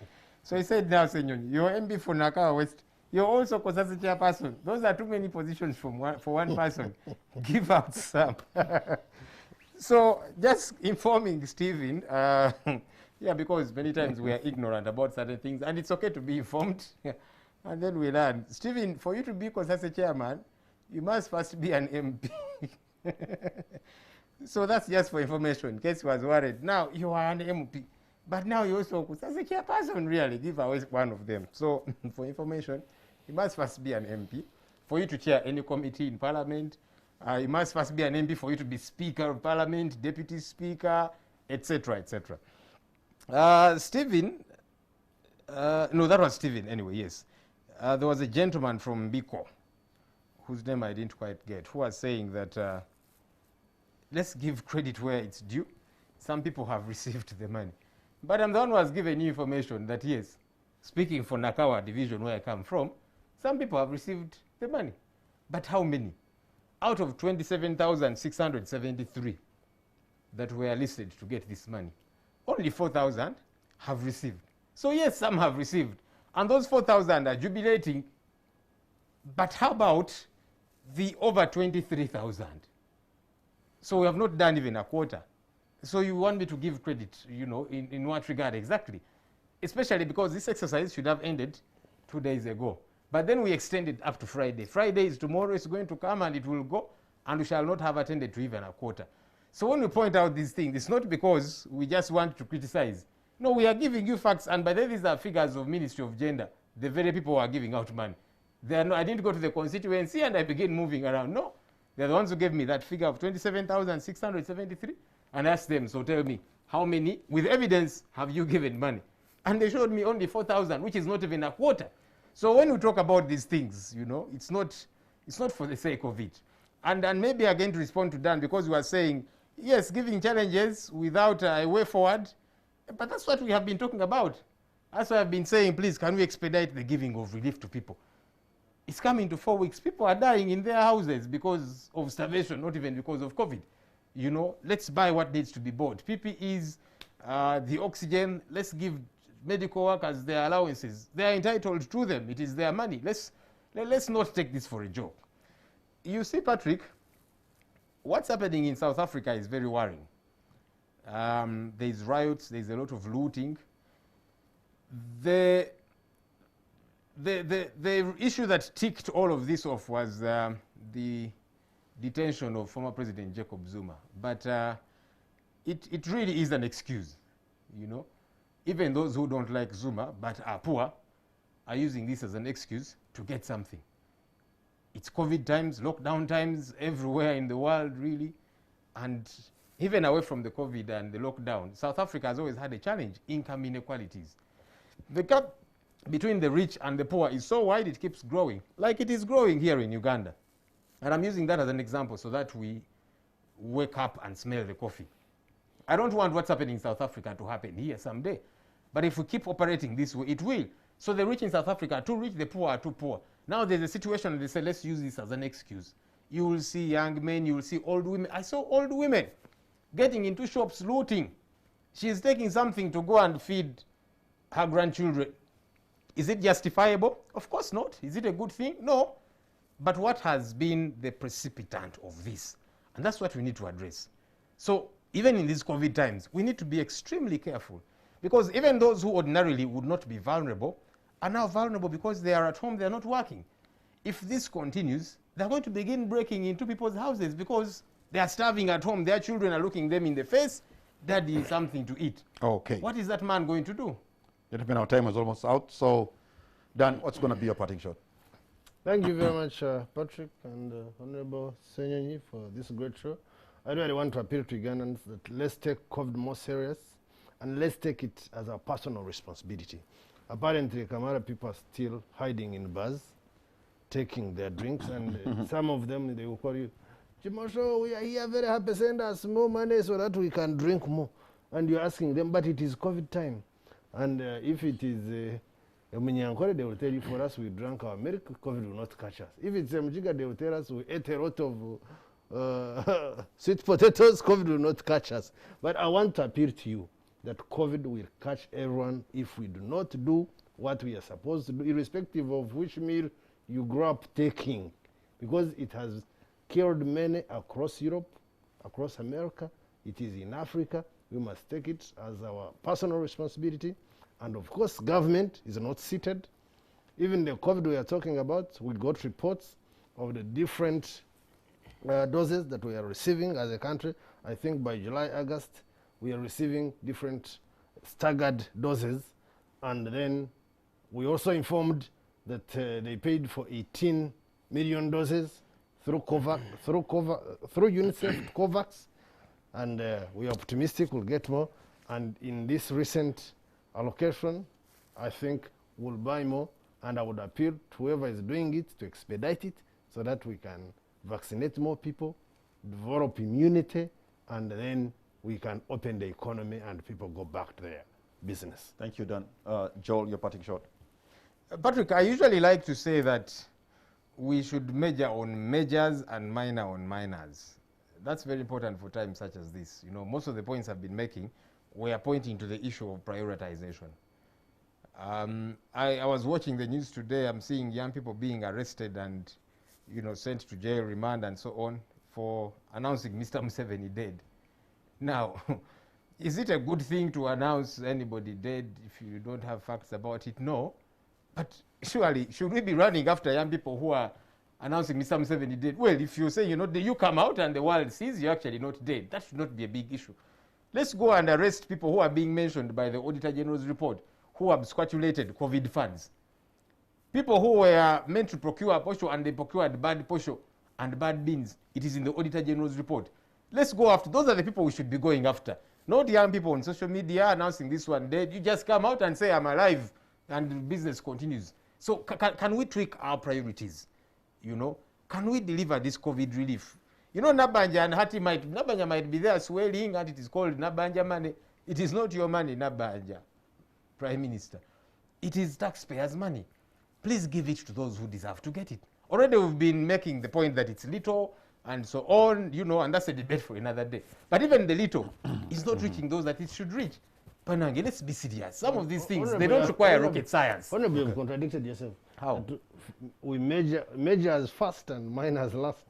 So he said, now, Ssenyonyi, you're MB for Nakawa West. You're also COSASE chairperson. Those are too many positions for one person. Give out some. So just informing Stephen, yeah, because many times we are ignorant about certain things, and it's okay to be informed, and then we learn. Stephen, for you to be COSASE chairman, you must first be an MP. So that's just for information, in case you was worried. Now you are an MP, but now you also COSASE chairperson, really, give away one of them. So for information, you must first be an MP. For you to chair any committee in Parliament, you must first be an MP for you to be Speaker of Parliament, Deputy Speaker, etc., etc. Stephen, no, that was Stephen anyway, yes. There was a gentleman from Biko, whose name I didn't quite get, who was saying that let's give credit where it's due. Some people have received the money. But I'm the one who has given you information that, yes, speaking for Nakawa division where I come from, some people have received the money. But how many? Out of 27,673 that were listed to get this money, only 4,000 have received. So yes, some have received. And those 4,000 are jubilating. But how about the over 23,000? So we have not done even a quarter. So you want me to give credit, you know, in what regard exactly? Especially because this exercise should have ended 2 days ago. But then we extended up to Friday. Friday is tomorrow, it's going to come and it will go, and we shall not have attended to even a quarter. So when we point out these things, it's not because we just want to criticize. No, we are giving you facts, and by the way, these are figures of Ministry of Gender, the very people who are giving out money. They are I didn't go to the constituency and I began moving around. No, they're the ones who gave me that figure of 27,673, and asked them, so tell me, how many, with evidence, have you given money? And they showed me only 4,000, which is not even a quarter. So when we talk about these things, you know, it's not for the sake of it. And maybe again to respond to Dan, because we are saying, yes, giving challenges without a way forward, but that's what we have been talking about. That's why I've been saying, please, can we expedite the giving of relief to people? It's coming to 4 weeks. People are dying in their houses because of starvation, not even because of COVID. You know, let's buy what needs to be bought. PPEs, the oxygen, let's give medical workers their allowances. They are entitled to them. It is their money. Let's not take this for a joke. You see, Patrick, what's happening in South Africa is very worrying. There's riots, there's a lot of looting. The issue that ticked all of this off was the detention of former President Jacob Zuma. But it really is an excuse, you know. Even those who don't like Zuma but are poor are using this as an excuse to get something. It's COVID times, lockdown times, everywhere in the world, really. And even away from the COVID and the lockdown, South Africa has always had a challenge: income inequalities. The gap between the rich and the poor is so wide, it keeps growing, like it is growing here in Uganda. And I'm using that as an example so that we wake up and smell the coffee. I don't want what's happening in South Africa to happen here someday. But if we keep operating this way, it will. So the rich in South Africa are too rich, the poor are too poor. Now there's a situation and they say, let's use this as an excuse. You will see young men, you will see old women. I saw old women getting into shops looting. She's taking something to go and feed her grandchildren. Is it justifiable? Of course not. Is it a good thing? No. But what has been the precipitant of this? And that's what we need to address. So even in these COVID times, we need to be extremely careful, because even those who ordinarily would not be vulnerable are now vulnerable because they are at home, they are not working. If this continues, they're going to begin breaking into people's houses because they are starving at home. Their children are looking them in the face. Daddy, something to eat. Okay. What is that man going to do? Gentlemen, our time is almost out. So, Dan, what's going to be your parting shot? Thank you very much, Patrick and Honorable Ssenyonyi, for this great show. I really want to appeal to Ugandans that let's take COVID more serious and let's take it as a personal responsibility. Apparently, Kamara people are still hiding in bars, taking their drinks, and some of them, they will call you, Kimosho, we are here very happy, send us more money so that we can drink more. And you're asking them, but it is COVID time. And if it is a Munyankore, they will tell you, for us, we drank our milk, COVID will not catch us. If it's a Mjiga, they will tell us, we ate a lot of sweet potatoes, COVID will not catch us. But I want to appeal to you that COVID will catch everyone if we do not do what we are supposed to do, irrespective of which meal you grow up taking, because it has killed many across Europe, across America. It is in Africa. We must take it as our personal responsibility. And of course, government is not seated. Even the COVID we are talking about, we got reports of the different doses that we are receiving as a country. I think by July, August, we are receiving different staggered doses. And then we also informed that they paid for 18 million doses through UNICEF, COVAX, and we are optimistic we'll get more. And in this recent allocation, I think we'll buy more, and I would appeal to whoever is doing it to expedite it so that we can vaccinate more people, develop immunity, and then we can open the economy and people go back to their business. Thank you, Dan. Joel, your parting shot. Patrick, I usually like to say that we should major on majors and minor on minors. That's very important for times such as this. You know, most of the points I've been making, we are pointing to the issue of prioritization. I was watching the news today. I'm seeing young people being arrested and, you know, sent to jail, remand, and so on for announcing Mr. Museveni dead. Now, is it a good thing to announce anybody dead if you don't have facts about it? No. But surely, should we be running after young people who are announcing Mr. Museveni dead? Well, if you say you're not dead, you come out and the world sees you're actually not dead. That should not be a big issue. Let's go and arrest people who are being mentioned by the Auditor General's report, who have speculated COVID funds. People who were meant to procure posho and they procured bad posho and bad beans. It is in the Auditor General's report. Let's go after. Those are the people we should be going after. Not young people on social media announcing this one dead. You just come out and say, I'm alive, and business continues. So can we tweak our priorities? You know, can we deliver this COVID relief? You know, Nabanja and Hati Nabanja might be there swelling, and it is called Nabanja money. It is not your money, Nabanja, Prime Minister. It is taxpayers' money. Please give it to those who deserve to get it. Already we've been making the point that it's little and so on, you know, and that's a debate for another day. But even the little is not reaching those that it should reach. Panange, let's be serious. Some of these things, they don't require rocket science. Honorable, you've contradicted yourself. How? We measure as first and minor as last.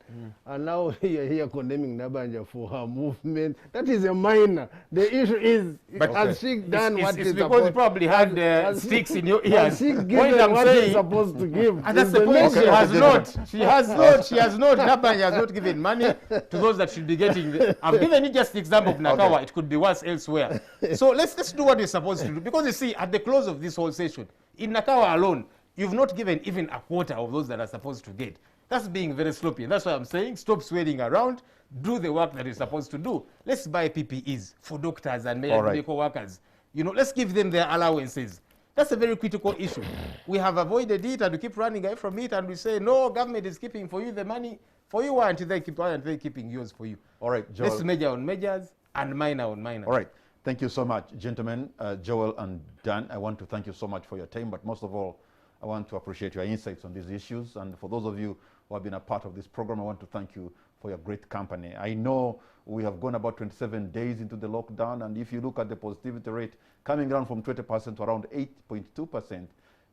And now you're here condemning Nabanja for her movement. That is a minor. The issue is, has she done what it's because you probably had sticks in your ears. Has she given what she's supposed to give? And that's the point. She has not. She has not. Nabanja has not given money to those that should be getting. I've given you just the example of Nakawa. Okay. It could be worse elsewhere. So let's do what we're supposed to do. Because you see, at the close of this whole session, in Nakawa alone, you've not given even a quarter of those that are supposed to get. That's being very sloppy. And that's why I'm saying stop sweating around, do the work that you're supposed to do. Let's buy PPEs for doctors and medical workers. You know, let's give them their allowances. That's a very critical issue. We have avoided it and we keep running away from it and we say, no, government is keeping for you the money for you until they keeping yours for you. All right, Joel. Let's major on majors and minor on minors. All right. Thank you so much, gentlemen. Joel and Dan, I want to thank you so much for your time, but most of all, I want to appreciate your insights on these issues. And for those of you who have been a part of this program, I want to thank you for your great company. I know we have gone about 27 days into the lockdown, and if you look at the positivity rate coming down from 20% to around 8.2%,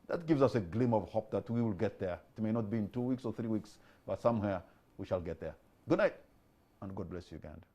that gives us a glimmer of hope that we will get there. It may not be in 2 weeks or 3 weeks, but somewhere we shall get there. Good night, and God bless you, Uganda.